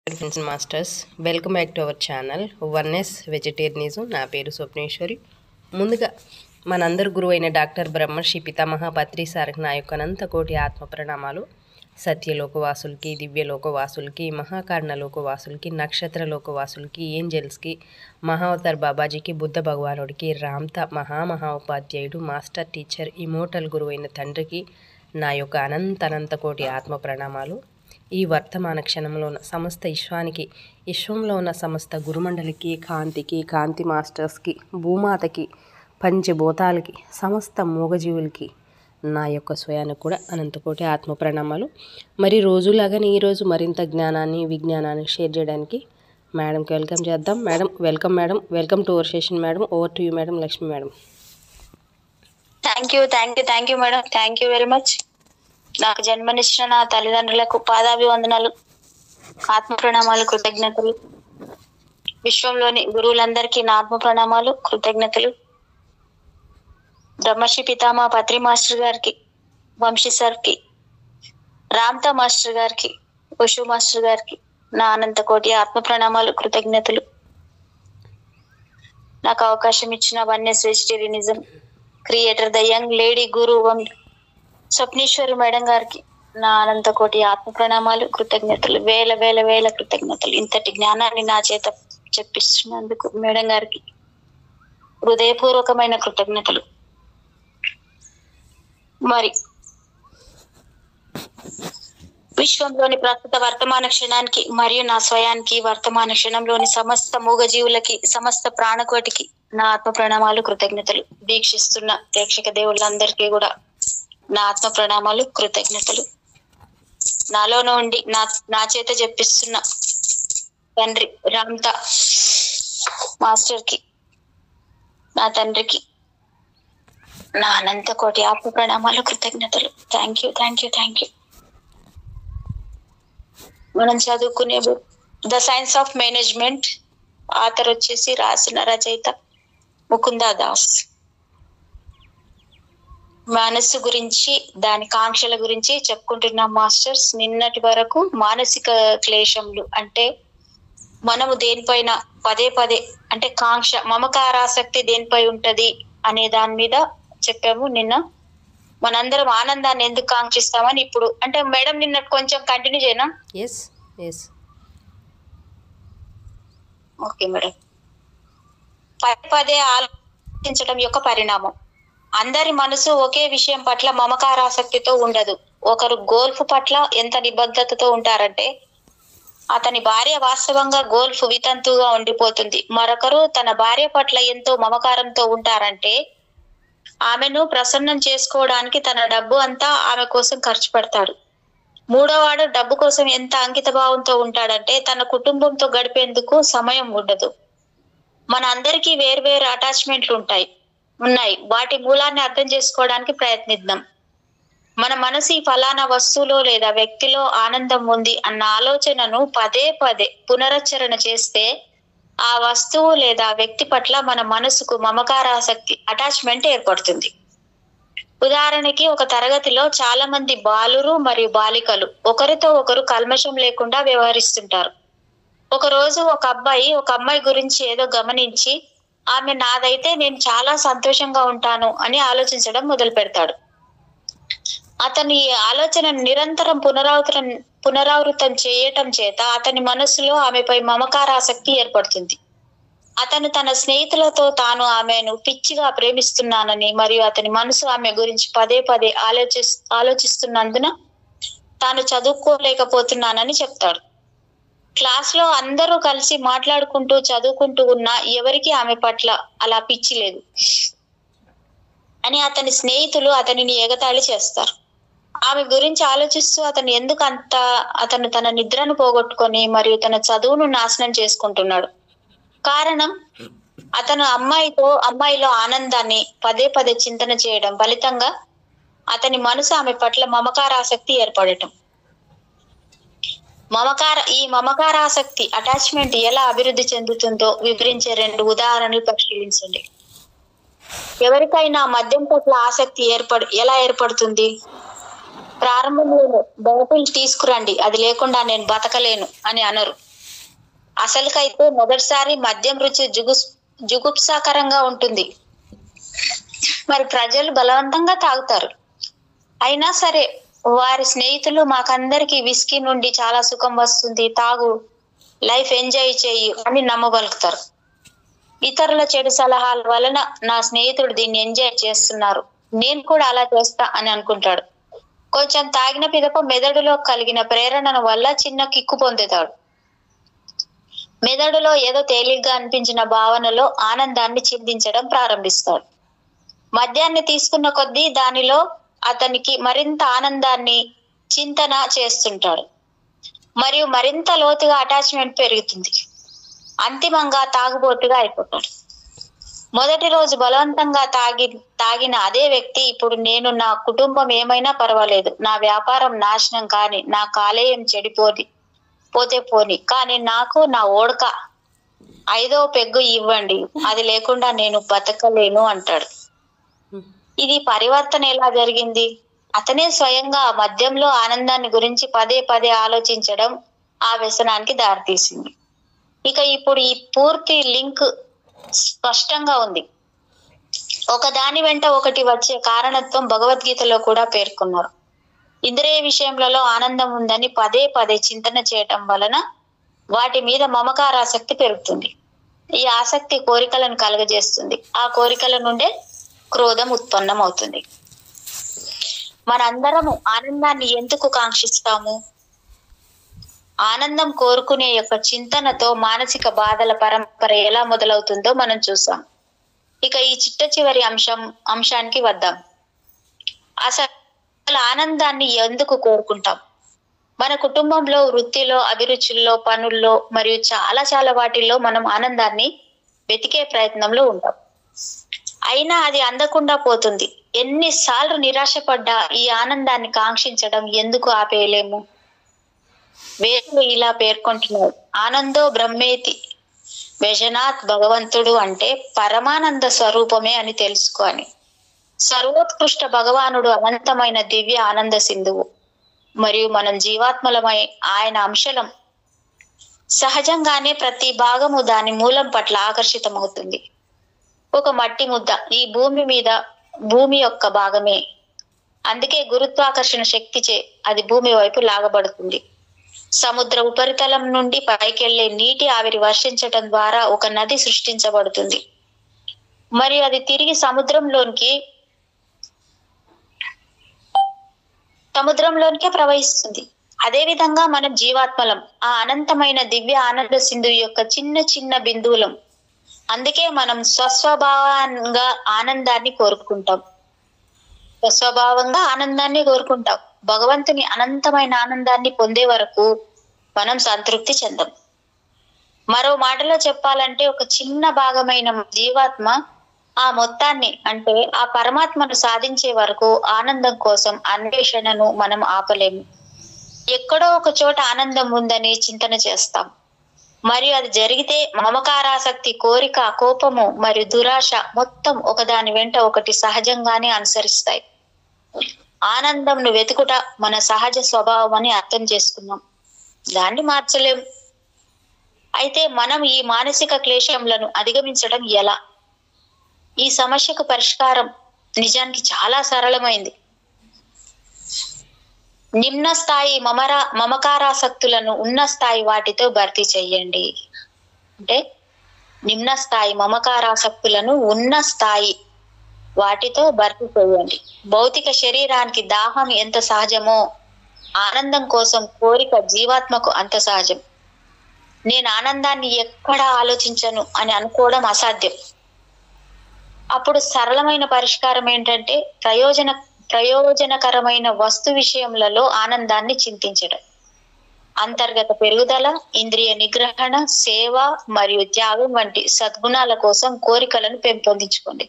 Friends masters, welcome back to our channel oneness vegetarianism. నా పేరు స్వప్నేశ్వరి. ముందుగా మనందరి గురువు అయిన డాక్టర్ బ్రహ్మర్షి పితామహ పత్రి సార్కి నా యొక్క అనంత కోటి ఆత్మ ప్రణామాలు. సత్యలోకవాసులకి, దివ్యలోకవాసులకి, మహాకారణలోకవాసులకి, నక్షత్రలోకవాసులకి, ఏంజల్స్కి, మహావతార్ బాబాజీకి, బుద్ధ భగవానుడికి, రామ్త మహా ఉపాధ్యాయుడు, మాస్టర్ టీచర్, ఇమోటల్ గురువు అయిన తండ్రికి నా యొక్క అనంత కోటి ఆత్మ ప్రణామాలు. ఈ వర్తమాన క్షణంలో ఉన్న సమస్త విశ్వంలో ఉన్న సమస్త గురుమండలికి, కాంతి మాస్టర్స్కి, భూమాతకి, పంచభూతాలకి, సమస్త మూగజీవులకి నా యొక్క స్వయానికి కూడా అనంతకోటి ఆత్మ ప్రణామాలు. మరి రోజులాగానే ఈరోజు మరింత జ్ఞానాన్ని, విజ్ఞానాన్ని షేర్ చేయడానికి మేడంకి వెల్కమ్ చేద్దాం. Madam welcome to our session. Madam, over to you madam. Lakshmi madam. Thank you madam. Thank you very much. నాకు జన్మనిచ్చిన నా తల్లిదండ్రులకు పాదాభివందనాలు, ఆత్మ ప్రణామాలు, కృతజ్ఞతలు. విశ్వంలోని గురువులందరికీ నా ఆత్మ ప్రణామాలు, కృతజ్ఞతలు. బ్రహ్మర్షి పితామహ పత్రి మాస్టర్ గారికి, వంశీ సార్కి, రామ్తా మాస్టర్ గారికి, ఉషు మాస్టర్ గారికి నా అనంత కోటి ఆత్మ ప్రణామాలు, కృతజ్ఞతలు. నాకు అవకాశం ఇచ్చిన oneness vegetarianism creator the young lady గురు స్వప్నేశ్వరి మేడం గారికి నా అనంత కోటి ఆత్మ ప్రణామాలు, కృతజ్ఞతలు. వేల కృతజ్ఞతలు. ఇంతటి జ్ఞానాన్ని నా చేత చెప్పిస్తున్నందుకు మేడం గారికి హృదయపూర్వకమైన కృతజ్ఞతలు. మరి విశ్వంలోని ప్రస్తుత వర్తమాన క్షణానికి మరియు నా స్వయానికి, వర్తమాన క్షణంలోని సమస్త మూగజీవులకి, సమస్త ప్రాణకోటికి నా ఆత్మ ప్రణామాలు, కృతజ్ఞతలు. దీక్షిస్తున్న ప్రేక్షక దేవుళ్ళందరికీ కూడా నా ఆత్మ ప్రణామాలు, కృతజ్ఞతలు. నాలోనూ ఉండి నా చేత చెప్పిస్తున్న తండ్రి రామ్తా మాస్టర్ కి, నా తండ్రికి నా అనంత కోటి ఆత్మ ప్రణామాలు, కృతజ్ఞతలు. Thank you. మనం చదువుకునే the science of management author వచ్చేసి రాసిన రచయిత ముకుందా దాస్. మనస్సు గురించి, దాని కాంక్షల గురించి చెప్పుకుంటున్నాం మాస్టర్స్. నిన్నటి వరకు మానసిక క్లేశములు అంటే మనము దేనిపైన పదే అంటే కాంక్ష, మమకారాసక్తి దేనిపై ఉంటది అనే దాని మీద చెప్పాము నిన్న. మనందరం ఆనందాన్ని ఎందుకు కాంక్షిస్తామని ఇప్పుడు అంటే మేడం నిన్న కొంచెం కంటిన్యూ చేయనా? Okay madam. పదే ఆలోచించడం యొక్క పరిణామం. అందరి మనసు ఒకే విషయం పట్ల మమకారాసక్తితో ఉండదు. ఒకరు గోల్ఫ్ పట్ల ఎంత నిబద్ధతతో ఉంటారంటే అతని భార్య వాస్తవంగా గోల్ఫ్ వితంతుగా ఉండిపోతుంది. మరొకరు తన భార్య పట్ల ఎంతో మమకారంతో ఉంటారంటే ఆమెను ప్రసన్నం చేసుకోవడానికి తన డబ్బు అంతా ఆమె కోసం ఖర్చు పెడతాడు. మూడోవాడు డబ్బు కోసం ఎంత అంకిత భావంతో ఉంటాడంటే తన కుటుంబంతో గడిపేందుకు సమయం ఉండదు. మన అందరికీ వేర్వేరు అటాచ్మెంట్లు ఉన్నాయి. వాటి మూలాన్ని అర్థం చేసుకోవడానికి ప్రయత్నిద్దాం. మన మనసు ఈ ఫలానా వస్తువులో లేదా వ్యక్తిలో ఆనందం ఉంది అన్న ఆలోచనను పదే పునరుచ్చరణ చేస్తే ఆ వస్తువు లేదా వ్యక్తి పట్ల మన మనసుకు మమకారాసక్తి, అటాచ్మెంట్ ఏర్పడుతుంది. ఉదాహరణకి, ఒక తరగతిలో చాలా మంది బాలురు మరియు బాలికలు ఒకరితో ఒకరు కల్మషం లేకుండా వ్యవహరిస్తుంటారు. ఒక రోజు ఒక అమ్మాయి గురించి ఏదో గమనించి ఆమె నాదైతే నేను చాలా సంతోషంగా ఉంటాను అని ఆలోచించడం మొదలు పెడతాడు. అతని ఆలోచన నిరంతరం పునరావృతం చేయటం చేత అతని మనసులో ఆమెపై మమకారాసక్తి ఏర్పడుతుంది. అతను తన స్నేహితులతో తాను ఆమెను పిచ్చిగా ప్రేమిస్తున్నానని మరియు అతని మనసు ఆమె గురించి పదే ఆలోచిస్తున్నందున తాను చదువుకోలేకపోతున్నానని చెప్తాడు. క్లాస్ లో అందరూ కలిసి మాట్లాడుకుంటూ చదువుకుంటూ ఉన్నా ఎవరికి ఆమె పట్ల అలా పిచ్చి లేదు అని అతని స్నేహితులు అతనిని ఎగతాళి చేస్తారు. ఆమె గురించి ఆలోచిస్తూ అతను తన నిద్రను పోగొట్టుకొని మరియు తన చదువును నాశనం చేసుకుంటున్నాడు. కారణం, అతను అమ్మాయిలో ఆనందాన్ని పదే చింతన చేయడం ఫలితంగా అతని మనసు ఆమె పట్ల మమకారాసక్తి ఏర్పడటం. ఈ మమకారాసక్తి, అటాచ్మెంట్ ఎలా అభివృద్ధి చెందుతుందో వివరించే 2 ఉదాహరణలు పరిశీలించండి. ఎవరికైనా మద్యం పట్ల ఆసక్తి ఎలా ఏర్పడుతుంది? ప్రారంభంలో బాటిల్ తీసుకురండి, అది లేకుండా నేను బతకలేను అని అనరు. అసలుకైతే మొదటిసారి మద్యం రుచి జుగుప్సాకరంగా ఉంటుంది. మరి ప్రజలు బలవంతంగా తాగుతారు. అయినా సరే వారి స్నేహితులు మాకందరికి విస్కీ నుండి చాలా సుఖం వస్తుంది, తాగు, లైఫ్ ఎంజాయ్ చెయ్యి అని నమ్మబలుకుతారు. ఇతరుల చెడు సలహాల వలన నా స్నేహితుడు దీన్ని ఎంజాయ్ చేస్తున్నారు, నేను కూడా అలా చేస్తా అని అనుకుంటాడు. కొంచెం తాగిన పిదప మెదడులో కలిగిన ప్రేరణను వల్ల చిన్న కిక్కు పొందుతాడు. మెదడులో ఏదో తేలిగ్గా అనిపించిన భావనలో ఆనందాన్ని చిందించడం ప్రారంభిస్తాడు. మద్యాన్ని తీసుకున్న కొద్దీ దానిలో అతనికి మరింత ఆనందాన్ని చింతన చేస్తుంటాడు మరియు మరింత లోతుగా అటాచ్మెంట్ పెరుగుతుంది. అంతిమంగా తాగుబోతుగా అయిపోతాడు. మొదటి రోజు బలవంతంగా తాగిన అదే వ్యక్తి ఇప్పుడు నేను నా కుటుంబం ఏమైనా పర్వాలేదు, నా వ్యాపారం నాశనం కానీ, నా కాలేయం పోతే పోని, కానీ నాకు నా ఓడక 5వ పెగ్గు ఇవ్వండి, అది లేకుండా నేను బతకలేను అంటాడు. ఇది పరివర్తన ఎలా జరిగింది? అతనే స్వయంగా మద్యంలో ఆనందాన్ని గురించి పదే పదే ఆలోచించడం ఆ వ్యసనానికి దారితీసింది. ఇక ఇప్పుడు ఈ పూర్తి లింక్ స్పష్టంగా ఉంది. ఒకదాని వెంట ఒకటి వచ్చే కారణత్వం భగవద్గీతలో కూడా పేర్కొన్నారు. ఇంద్రియ విషయములలో ఆనందం ఉందని పదే పదే చింతన చేయటం వలన వాటి మీద మమకారాసక్తి పెరుగుతుంది. ఈ ఆసక్తి కోరికలను కలుగజేస్తుంది. ఆ కోరికల నుండే క్రోధం ఉత్పన్నం అవుతుంది. మనందరము ఆనందాన్ని ఎందుకు కాంక్షిస్తాము? ఆనందం కోరుకునే యొక్క చింతనతో మానసిక బాధల పరంపర ఎలా మొదలవుతుందో మనం చూసాం. ఇక ఈ చిట్ట చివరి అంశానికి వద్దాం. అసలు ఆనందాన్ని ఎందుకు కోరుకుంటాం? మన కుటుంబంలో, వృత్తిలో, అభిరుచుల్లో, పనుల్లో మరియు చాలా వాటిల్లో మనం ఆనందాన్ని వెతికే ప్రయత్నంలో ఉంటాం. అయినా అది అందకుండా పోతుంది. ఎన్నిసార్లు నిరాశపడ్డా ఈ ఆనందాన్ని కాంక్షించడం ఎందుకు ఆపేయలేము? వేరులు ఇలా పేర్కొంటున్నారు. ఆనందో బ్రహ్మేతి వ్యజనాత్, భగవంతుడు అంటే పరమానంద స్వరూపమే అని తెలుసుకోని. సర్వోత్కృష్ట భగవానుడు అనంతమైన దివ్య ఆనంద సింధువు మరియు మనం జీవాత్మలమై ఆయన అంశలం. సహజంగానే ప్రతి భాగము దాని మూలం పట్ల ఆకర్షితమవుతుంది. ఒక మట్టి ముద్ద ఈ భూమి యొక్క భాగమే. అందుకే గురుత్వాకర్షణ శక్తిచే అది భూమి వైపు లాగబడుతుంది. సముద్ర ఉపరితలం నుండి పైకెళ్లే నీటి ఆవిరి వర్షించటం ద్వారా ఒక నది సృష్టించబడుతుంది మరియు అది తిరిగి సముద్రంలోనికే ప్రవహిస్తుంది. అదే విధంగా మనం జీవాత్మలం, ఆ అనంతమైన దివ్య ఆనంద సింధు యొక్క చిన్న చిన్న బిందువులం. అందుకే మనం స్వస్వభావంగా ఆనందాన్ని కోరుకుంటాం. భగవంతుని అనంతమైన ఆనందాన్ని పొందే వరకు మనం సంతృప్తి చెందాం. మరో మాటలో చెప్పాలంటే ఒక చిన్న భాగమైన జీవాత్మ ఆ మొత్తాన్ని అంటే ఆ పరమాత్మను సాధించే వరకు ఆనందం కోసం అన్వేషణను మనం ఆపలేము. ఎక్కడో ఒక చోట ఆనందం ఉందని చింతన చేస్తాం మరియు అది జరిగితే మమకారాసక్తి, కోరిక, కోపము మరియు దురాశ మొత్తం ఒకదాని వెంట ఒకటి సహజంగానే అనుసరిస్తాయి. ఆనందంను వెతుకుట మన సహజ స్వభావం అని అర్థం చేసుకున్నాం, దాన్ని మార్చలేం. అయితే మనం ఈ మానసిక క్లేశములను అధిగమించడం ఎలా? ఈ సమస్యకు పరిష్కారం నిజానికి చాలా సరళమైంది. నిమ్న స్థాయి మమకారాసక్తులను ఉన్న స్థాయి వాటితో భర్తీ చెయ్యండి. అంటే నిమ్న స్థాయి మమకారాసక్తులను ఉన్న స్థాయి వాటితో భర్తీ చేయండి. భౌతిక శరీరానికి దాహం ఎంత సహజమో ఆనందం కోసం కోరిక జీవాత్మకు అంత సహజం. నేను ఆనందాన్ని ఎక్కడా ఆలోచించను అని అనుకోవడం అసాధ్యం. అప్పుడు సరళమైన పరిష్కారం ఏంటంటే ప్రయోజనకరమైన వస్తు విషయములలో ఆనందాన్ని చింతించడం. అంతర్గత పెరుగుదల, ఇంద్రియ నిగ్రహణ, సేవ మరియు త్యాగం వంటి సద్గుణాల కోసం కోరికలను పెంపొందించుకోండి.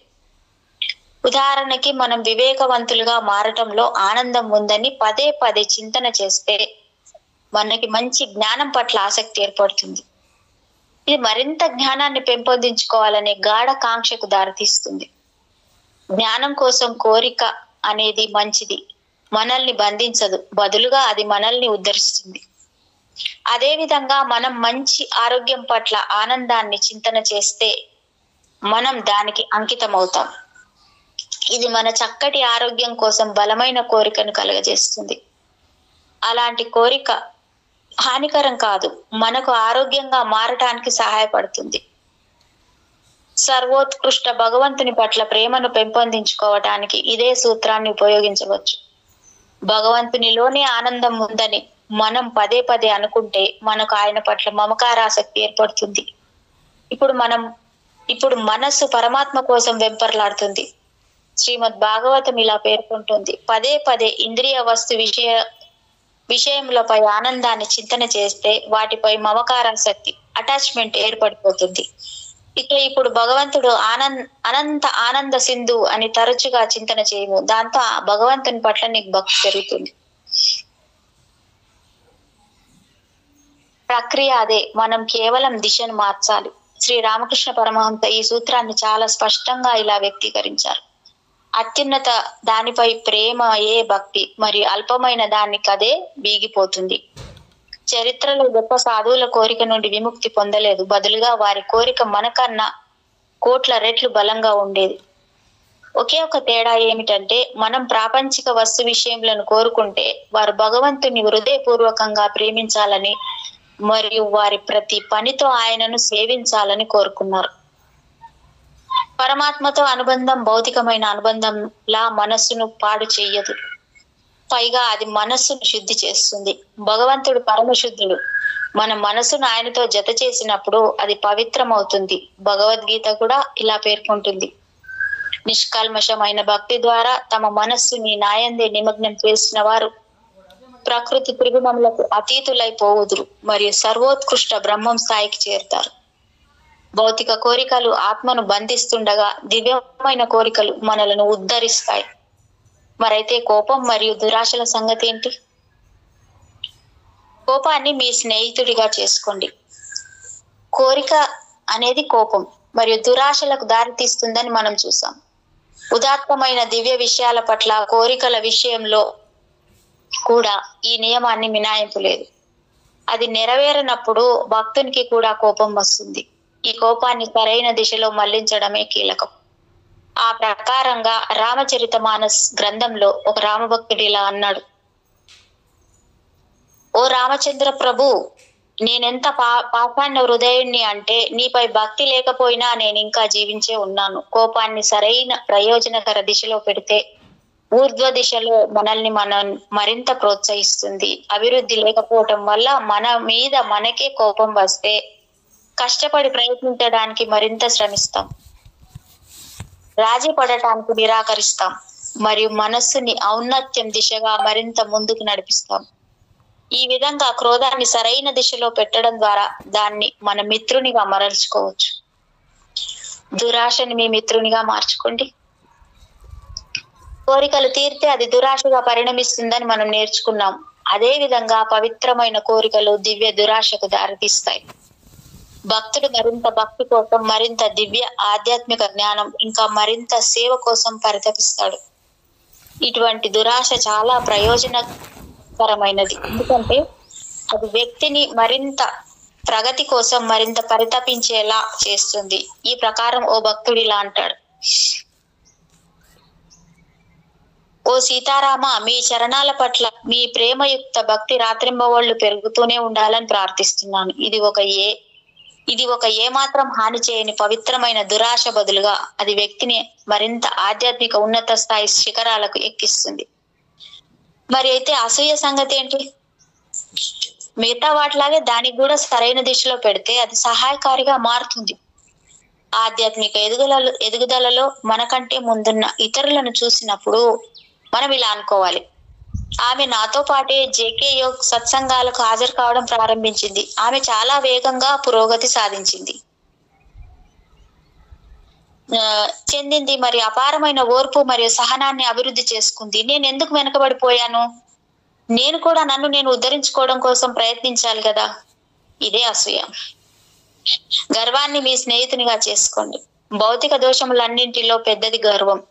ఉదాహరణకి మనం వివేకవంతులుగా మారటంలో ఆనందం ఉందని పదే పదే చింతన చేస్తే మనకి మంచి జ్ఞానం పట్ల ఆసక్తి ఏర్పడుతుంది. ఇది మరింత జ్ఞానాన్ని పెంపొందించుకోవాలనే గాఢ కాంక్షకు దారితీస్తుంది. జ్ఞానం కోసం కోరిక అనేది మంచిది, మనల్ని బంధించదు, బదులుగా అది మనల్ని ఉద్ధరిస్తుంది. అదే విధంగా మనం మంచి ఆరోగ్యం పట్ల ఆనందాన్ని చింతన చేస్తే మనం దానికి అంకితం అవుతాం. ఇది మన చక్కటి ఆరోగ్యం కోసం బలమైన కోరికను కలుగజేస్తుంది. అలాంటి కోరిక హానికరం కాదు, మనకు ఆరోగ్యంగా మారటానికి సహాయపడుతుంది. సర్వోత్కృష్ట భగవంతుని పట్ల ప్రేమను పెంపొందించుకోవటానికి ఇదే సూత్రాన్ని ఉపయోగించవచ్చు. భగవంతునిలోనే ఆనందం ఉందని మనం పదే పదే అనుకుంటే మనకు ఆయన పట్ల మమకారాసక్తి ఏర్పడుతుంది. ఇప్పుడు మనస్సు పరమాత్మ కోసం వెంపర్లాడుతుంది. శ్రీమద్ భాగవతం ఇలా పేర్కొంటుంది, పదే పదే ఇంద్రియ వస్తు విషయములపై ఆనందాన్ని చింతన చేస్తే వాటిపై మమకారాసక్తి అటాచ్మెంట్ ఏర్పడిపోతుంది. ఇప్పుడు భగవంతుడు అనంత ఆనంద సింధు అని తరచుగా చింతన చేయము. దాంతో ఆ భగవంతుని పట్ల నీకు భక్తి పెరుగుతుంది. ప్రక్రియ అదే, మనం కేవలం దిశను మార్చాలి. శ్రీ రామకృష్ణ పరమహంస ఈ సూత్రాన్ని చాలా స్పష్టంగా ఇలా వ్యక్తీకరించారు. అత్యున్నత దానిపై ప్రేమ ఏ భక్తి, మరియు అల్పమైన దానికదే బీగిపోతుంది. చరిత్రలో గొప్ప సాధువుల కోరిక నుండి విముక్తి పొందలేదు, బదులుగా వారి కోరిక మనకన్నా కోట్ల రెట్లు బలంగా ఉండేది. ఒకే ఒక తేడా ఏమిటంటే, మనం ప్రాపంచిక వస్తు విషయములను కోరుకుంటే వారు భగవంతుని హృదయపూర్వకంగా ప్రేమించాలని మరియు వారి ప్రతి పనితో ఆయనను సేవించాలని కోరుకున్నారు. పరమాత్మతో అనుబంధం భౌతికమైన అనుబంధంలా మనస్సును పాడు చెయ్యదు, పైగా అది మనస్సును శుద్ధి చేస్తుంది. భగవంతుడు పరమశుద్ధుడు. మన మనసును ఆయనతో జత చేసినప్పుడు అది పవిత్రమవుతుంది. భగవద్గీత కూడా ఇలా పేర్కొంటుంది, నిష్కల్మషమైన భక్తి ద్వారా తమ మనస్సుని నాయందే నిమగ్నం చేసిన వారు ప్రకృతి త్రిగుణములకు అతీతులైపోవుదురు మరియు సర్వోత్కృష్ట బ్రహ్మం స్థాయికి చేరుతారు. భౌతిక కోరికలు ఆత్మను బంధిస్తుండగా దివ్యమైన కోరికలు మనలను ఉద్ధరిస్తాయి. మరైతే కోపం మరియు దురాశల సంగతి ఏంటి? కోపాన్ని మీ స్నేహితుడిగా చేసుకోండి. కోరిక అనేది కోపం మరియు దురాశలకు దారి తీస్తుందని మనం చూసాం. ఉదాత్తమైన దివ్య విషయాల పట్ల కోరికల విషయంలో కూడా ఈ నియమాన్ని మినాయింపు లేదు. అది నెరవేరనప్పుడు భక్తునికి కూడా కోపం వస్తుంది. ఈ కోపాన్ని సరైన దిశలో మళ్లించడమే కీలకం. ఆ ప్రకారంగా రామచరితమానస్ గ్రంథంలో ఒక రామభక్తుడు ఇలా అన్నాడు, ఓ రామచంద్ర ప్రభు, నేనెంత పాపాన్న హృదయుణ్ణి అంటే నీపై భక్తి లేకపోయినా నేను ఇంకా జీవించే ఉన్నాను. కోపాన్ని సరైన ప్రయోజనకర దిశలో పెడితే ఊర్ధ్వ దిశలో మనల్ని మనం మరింత ప్రోత్సహిస్తుంది. అభివృద్ధి లేకపోవటం వల్ల మన మీద మనకే కోపం వస్తే కష్టపడి ప్రయత్నించడానికి మరింత శ్రమిస్తాం, రాజీ పడటానికి నిరాకరిస్తాం మరియు మనస్సుని ఔన్నత్యం దిశగా మరింత ముందుకు నడిపిస్తాం. ఈ విధంగా క్రోధాన్ని సరైన దిశలో పెట్టడం ద్వారా దాన్ని మన మిత్రునిగా మరల్చుకోవచ్చు. దురాశని మీ మిత్రునిగా మార్చుకోండి. కోరికలు తీరితే అది దురాశగా పరిణమిస్తుందని మనం నేర్చుకున్నాం. అదే విధంగా పవిత్రమైన కోరికలు దివ్య దురాశకు దారితీస్తాయి. భక్తుడు మరింత భక్తి కోసం, మరింత దివ్య ఆధ్యాత్మిక జ్ఞానం, ఇంకా మరింత సేవ కోసం పరితపిస్తాడు. ఇటువంటి దురాశ చాలా ప్రయోజనకరమైనది, ఎందుకంటే అది వ్యక్తిని మరింత ప్రగతి కోసం మరింత పరితపించేలా చేస్తుంది. ఈ ప్రకారం ఓ భక్తుడు ఇలా అంటాడు, ఓ సీతారామ, మీ చరణాల పట్ల మీ ప్రేమయుక్త భక్తి రాత్రింబవళ్ళు పెరుగుతూనే ఉండాలని ప్రార్థిస్తున్నాను. ఇది ఒక ఏమాత్రం హాని చేయని పవిత్రమైన దురాశ బదులుగా అది వ్యక్తిని మరింత ఆధ్యాత్మిక ఉన్నత స్థాయి శిఖరాలకు ఎక్కిస్తుంది. మరి అయితే అసూయ సంగతి ఏంటి? మిగతా వాటిలాగే దానికి కూడా సరైన దిశలో పెడితే అది సహాయకారిగా మారుతుంది. ఆధ్యాత్మిక ఎదుగుదలలో మనకంటే ముందున్న ఇతరులను చూసినప్పుడు మనం ఇలా అనుకోవాలి, ఆమె నాతో పాటే జేకే యోగ్ సత్సంగాలకు హాజరు కావడం ప్రారంభించింది. ఆమె చాలా వేగంగా పురోగతి చెందింది మరియు అపారమైన ఓర్పు మరియు సహనాన్ని అభివృద్ధి చేసుకుంది. నేను ఎందుకు వెనకబడిపోయాను? నేను కూడా నన్ను నేను ఉద్ధరించుకోవడం కోసం ప్రయత్నించాలి కదా. ఇదే అసూయ. గర్వాన్ని మీ స్నేహితునిగా చేసుకోండి. భౌతిక దోషములన్నింటిలో పెద్దది గర్వం,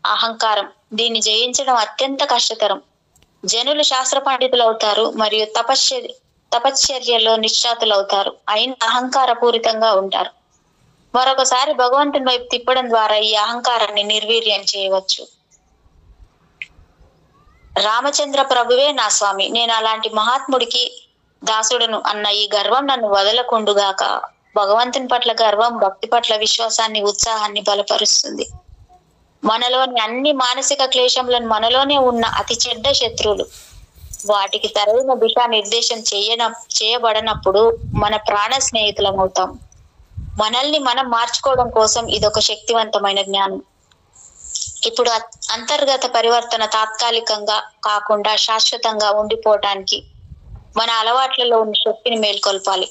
అహంకారం. దీన్ని జయించడం అత్యంత కష్టతరం. జనులు శాస్త్ర పండితులు అవుతారు మరియు తపశ్చర్యలో నిశ్చాతులవుతారు. అయిన అహంకారపూరితంగా ఉంటారు. మరొకసారి భగవంతుని వైపు తిప్పడం ద్వారా ఈ అహంకారాన్ని నిర్వీర్యం చేయవచ్చు. రామచంద్ర ప్రభువే నా స్వామి, నేను అలాంటి మహాత్ముడికి దాసుడను అన్న ఈ గర్వం నన్ను వదలకుండుగాక. భగవంతుని పట్ల గర్వం భక్తి పట్ల విశ్వాసాన్ని, ఉత్సాహాన్ని బలపరుస్తుంది. మనలోని అన్ని మానసిక క్లేశములను మనలోనే ఉన్న అతి చెడ్డ శత్రువులు. వాటికి సరైన దిశా నిర్దేశం చేయబడనప్పుడు మన ప్రాణ స్నేహితులం అవుతాం. మనల్ని మనం మార్చుకోవడం కోసం ఇదొక శక్తివంతమైన జ్ఞానం. ఇప్పుడు అంతర్గత పరివర్తన తాత్కాలికంగా కాకుండా శాశ్వతంగా ఉండిపోవటానికి మన అలవాట్లలో ఉన్న శక్తిని మేల్కొల్పాలి.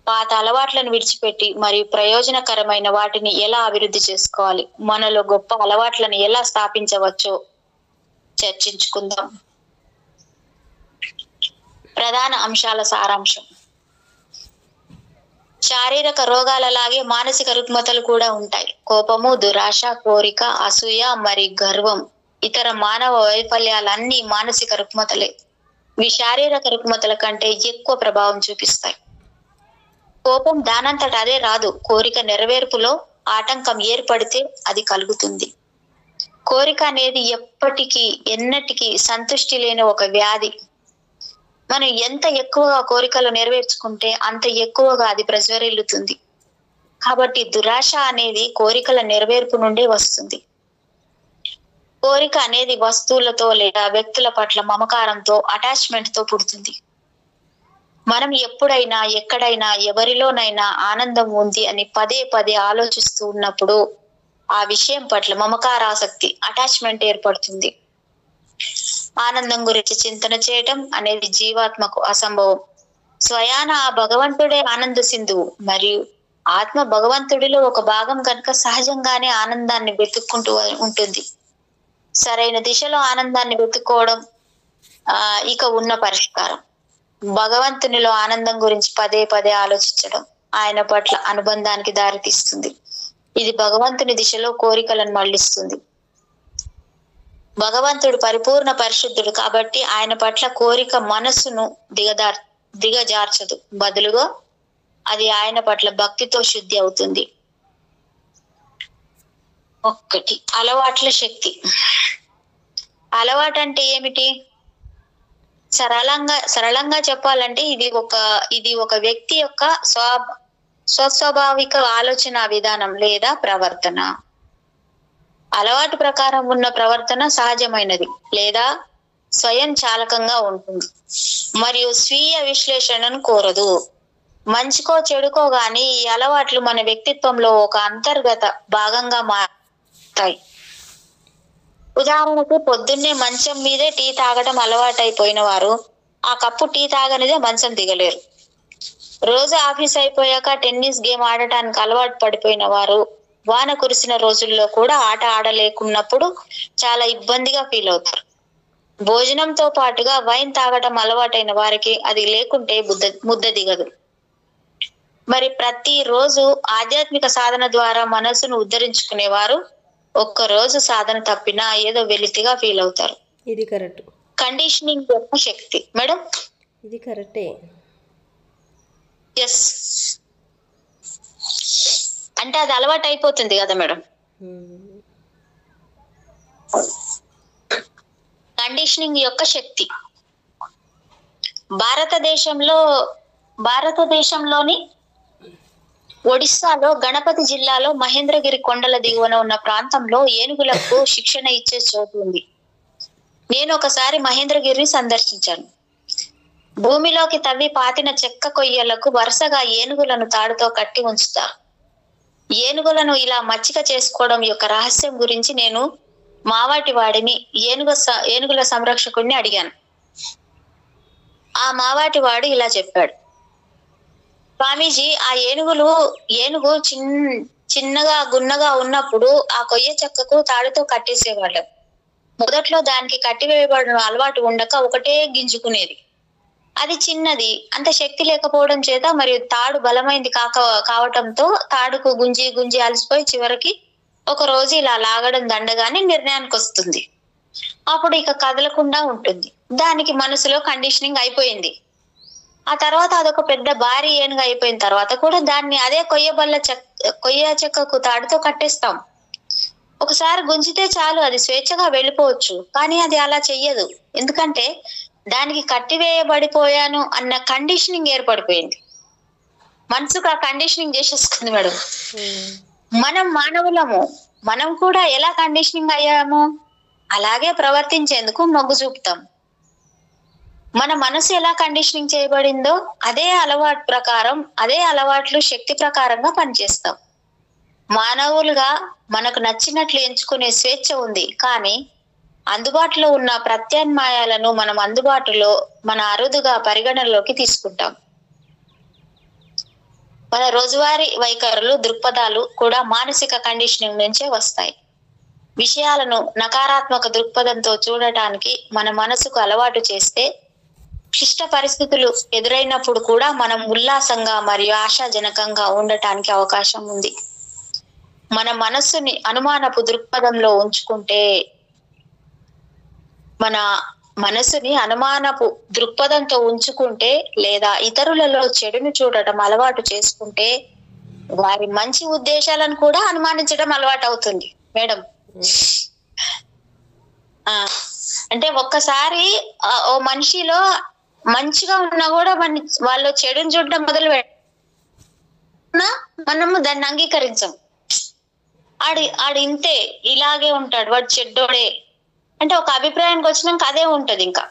పాత అలవాట్లను విడిచిపెట్టి మరియు ప్రయోజనకరమైన వాటిని ఎలా అభివృద్ధి చేసుకోవాలి, మనలో గొప్ప అలవాట్లను ఎలా స్థాపించవచ్చో చర్చించుకుందాం. ప్రధాన అంశాల సారాంశం. శారీరక రోగాలలాగే మానసిక రుగ్మతలు కూడా ఉంటాయి. కోపము, దురాశ, కోరిక, అసూయ మరియు గర్వం ఇతర మానవ వైఫల్యాలన్నీ మానసిక రుగ్మతలే. ఇవి శారీరక రుగ్మతల కంటే ఎక్కువ ప్రభావం చూపిస్తాయి. కోపం దానంతట అదే రాదు. కోరిక నెరవేర్పులో ఆటంకం ఏర్పడితే అది కలుగుతుంది. కోరిక అనేది ఎన్నటికీ సంతృష్టి లేని ఒక వ్యాధి. మనం ఎంత ఎక్కువగా కోరికలు నెరవేర్చుకుంటే అంత ఎక్కువగా అది ప్రజ్వరిల్లుతుంది. కాబట్టి దురాశ అనేది కోరికల నెరవేర్పు నుండే వస్తుంది. కోరిక అనేది వస్తువులతో లేదా వ్యక్తుల పట్ల మమకారంతో, అటాచ్మెంట్ తో పుడుతుంది. మనం ఎప్పుడైనా ఎక్కడైనా ఎవరిలోనైనా ఆనందం ఉంది అని పదే పదే ఆలోచిస్తూ ఉన్నప్పుడు ఆ విషయం పట్ల మమకారాసక్తి, అటాచ్మెంట్ ఏర్పడుతుంది. ఆనందం గురించి చింతన చేయటం అనేది జీవాత్మకు అసంభవం. స్వయాన ఆ భగవంతుడే ఆనంద సింధువు మరియు ఆత్మ భగవంతుడిలో ఒక భాగం కనుక సహజంగానే ఆనందాన్ని వెతుక్కుంటూ ఉంటుంది. సరైన దిశలో ఆనందాన్ని వెతుక్కోవడం ఇక ఉన్న పరిష్కారం. భగవంతునిలో ఆనందం గురించి పదే పదే ఆలోచించడం ఆయన పట్ల అనుబంధానికి దారితీస్తుంది. ఇది భగవంతుని దిశలో కోరికలను మళ్లిస్తుంది. భగవంతుడు పరిపూర్ణ పరిశుద్ధుడు కాబట్టి ఆయన పట్ల కోరిక మనస్సును దిగజార్చదు. బదులుగా అది ఆయన పట్ల భక్తితో శుద్ధి అవుతుంది. 1. అలవాట్ల శక్తి. అలవాటు అంటే ఏమిటి? సరళంగా చెప్పాలంటే ఇది ఒక వ్యక్తి యొక్క స్వస్వాభావిక ఆలోచన విధానం లేదా ప్రవర్తన. అలవాటు ప్రకారం ఉన్న ప్రవర్తన సహజమైనది లేదా స్వయం చాలకంగా ఉంటుంది మరియు స్వీయ విశ్లేషణను కోరదు. మంచికో చెడుకో గాని ఈ అలవాట్లు మన వ్యక్తిత్వంలో ఒక అంతర్గత భాగంగా మారుతాయి. ఉదాహరణకు పొద్దున్నే మంచం మీదే టీ తాగడం అలవాటైపోయిన వారు ఆ కప్పు టీ తాగనిదే మంచం దిగలేరు. రోజు ఆఫీస్ అయిపోయాక టెన్నిస్ గేమ్ ఆడటానికి అలవాటు పడిపోయిన వారు వాన కురిసిన రోజుల్లో కూడా ఆట ఆడలేకున్నప్పుడు చాలా ఇబ్బందిగా ఫీల్ అవుతారు. భోజనంతో పాటుగా వైన్ తాగటం అలవాటైన వారికి అది లేకుంటే ముద్ద దిగదు. మరి ప్రతిరోజు ఆధ్యాత్మిక సాధన ద్వారా మనసును ఉద్ధరించుకునేవారు ఒక్కరోజు సాధన తప్పినా ఏదో వెలితిగా ఫీల్ అవుతారు. ఇది కరెక్ట్. కండిషనింగ్ యొక్క శక్తి. మేడం ఇది కరెక్టే. ఎస్, అంటే అది అలవాటు అయిపోతుంది కదా మేడం. కండిషనింగ్ యొక్క శక్తి. భారతదేశంలోని ఒడిస్సాలో గణపతి జిల్లాలో మహేంద్రగిరి కొండల దిగువన ఉన్న ప్రాంతంలో ఏనుగులకు శిక్షణ ఇచ్చే చోటు ఉంది. నేను ఒకసారి మహేంద్రగిరిని సందర్శించాను. భూమిలోకి తవ్వి పాతిన చెక్క కొయ్యలకు వరుసగా ఏనుగులను తాడుతో కట్టి ఉంచుతారు. ఏనుగులను ఇలా మచ్చిక చేసుకోవడం యొక్క రహస్యం గురించి నేను మావాటి వాడిని ఏనుగుల సంరక్షకుడిని అడిగాను. ఆ మావాటి వాడు ఇలా చెప్పాడు, స్వామీజీ, ఆ ఏనుగు చిన్నగా గున్నగా ఉన్నప్పుడు ఆ కొయ్య చెక్కకు తాడుతో కట్టేసేవాళ్ళం. మొదట్లో దానికి కట్టివేయబడిన అలవాటు ఉండక ఒకటే గింజుకునేది. అది చిన్నది, అంత శక్తి లేకపోవడం చేత మరియు తాడు బలమైంది కావటంతో తాడుకు గుంజి అలసిపోయి చివరికి ఒక రోజు ఇలా లాగడం దండగానే నిర్ణయానికి వస్తుంది. అప్పుడు ఇక కదలకుండా ఉంటుంది. దానికి మనసులో కండిషనింగ్ అయిపోయింది. ఆ తర్వాత అదొక పెద్ద భారీ ఏనుగు అయిపోయిన తర్వాత కూడా దాన్ని అదే కొయ్య చెక్కకు తాడుతో కట్టేస్తాం. ఒకసారి గుంజితే చాలు, అది స్వేచ్ఛగా వెళ్ళిపోవచ్చు. కానీ అది అలా చెయ్యదు. ఎందుకంటే దానికి కట్టివేయబడిపోయాను అన్న కండిషనింగ్ ఏర్పడిపోయింది. మనసుకు ఆ కండిషనింగ్ చేసేసుకుంది మేడం. మనం మానవులము, మనం కూడా ఎలా కండిషనింగ్ అయ్యాము అలాగే ప్రవర్తించేందుకు మొగ్గు చూపుతాం. మన మనసు ఎలా కండిషనింగ్ చేయబడిందో అదే అలవాటు ప్రకారం, అదే అలవాట్లు శక్తి ప్రకారంగా పనిచేస్తాం. మానవులుగా మనకు నచ్చినట్లు ఎంచుకునే స్వేచ్ఛ ఉంది. కానీ అందుబాటులో ఉన్న ప్రత్యామ్నాయాలను మన అరుదుగా పరిగణనలోకి తీసుకుంటాం. మన రోజువారీ వైఖరులు, దృక్పథాలు కూడా మానసిక కండిషనింగ్ నుంచే వస్తాయి. విషయాలను నకారాత్మక దృక్పథంతో చూడటానికి మన మనసుకు అలవాటు చేస్తే క్లిష్ట పరిస్థితులు ఎదురైనప్పుడు కూడా మనం ఉల్లాసంగా మరియు ఆశాజనకంగా ఉండటానికి అవకాశం ఉంది. మన మనస్సుని అనుమానపు దృక్పథంలో ఉంచుకుంటే, మన మనసుని అనుమానపు దృక్పథంతో ఉంచుకుంటే లేదా ఇతరులలో చెడును చూడటం అలవాటు చేసుకుంటే వారి మంచి ఉద్దేశాలను కూడా అనుమానించడం అలవాటు అవుతుంది మేడం. అంటే ఒక్కసారి ఓ మనిషిలో మంచిగా ఉన్నా కూడా వాళ్ళు చెడుని చూడడం మొదలు పెట్టినా మనము దాన్ని అంగీకరించం. ఆడు ఇంతే, ఇలాగే ఉంటాడు, వాడు చెడ్డోడే అంటే ఒక అభిప్రాయానికి వచ్చినాక అదే ఉంటది. ఇంకా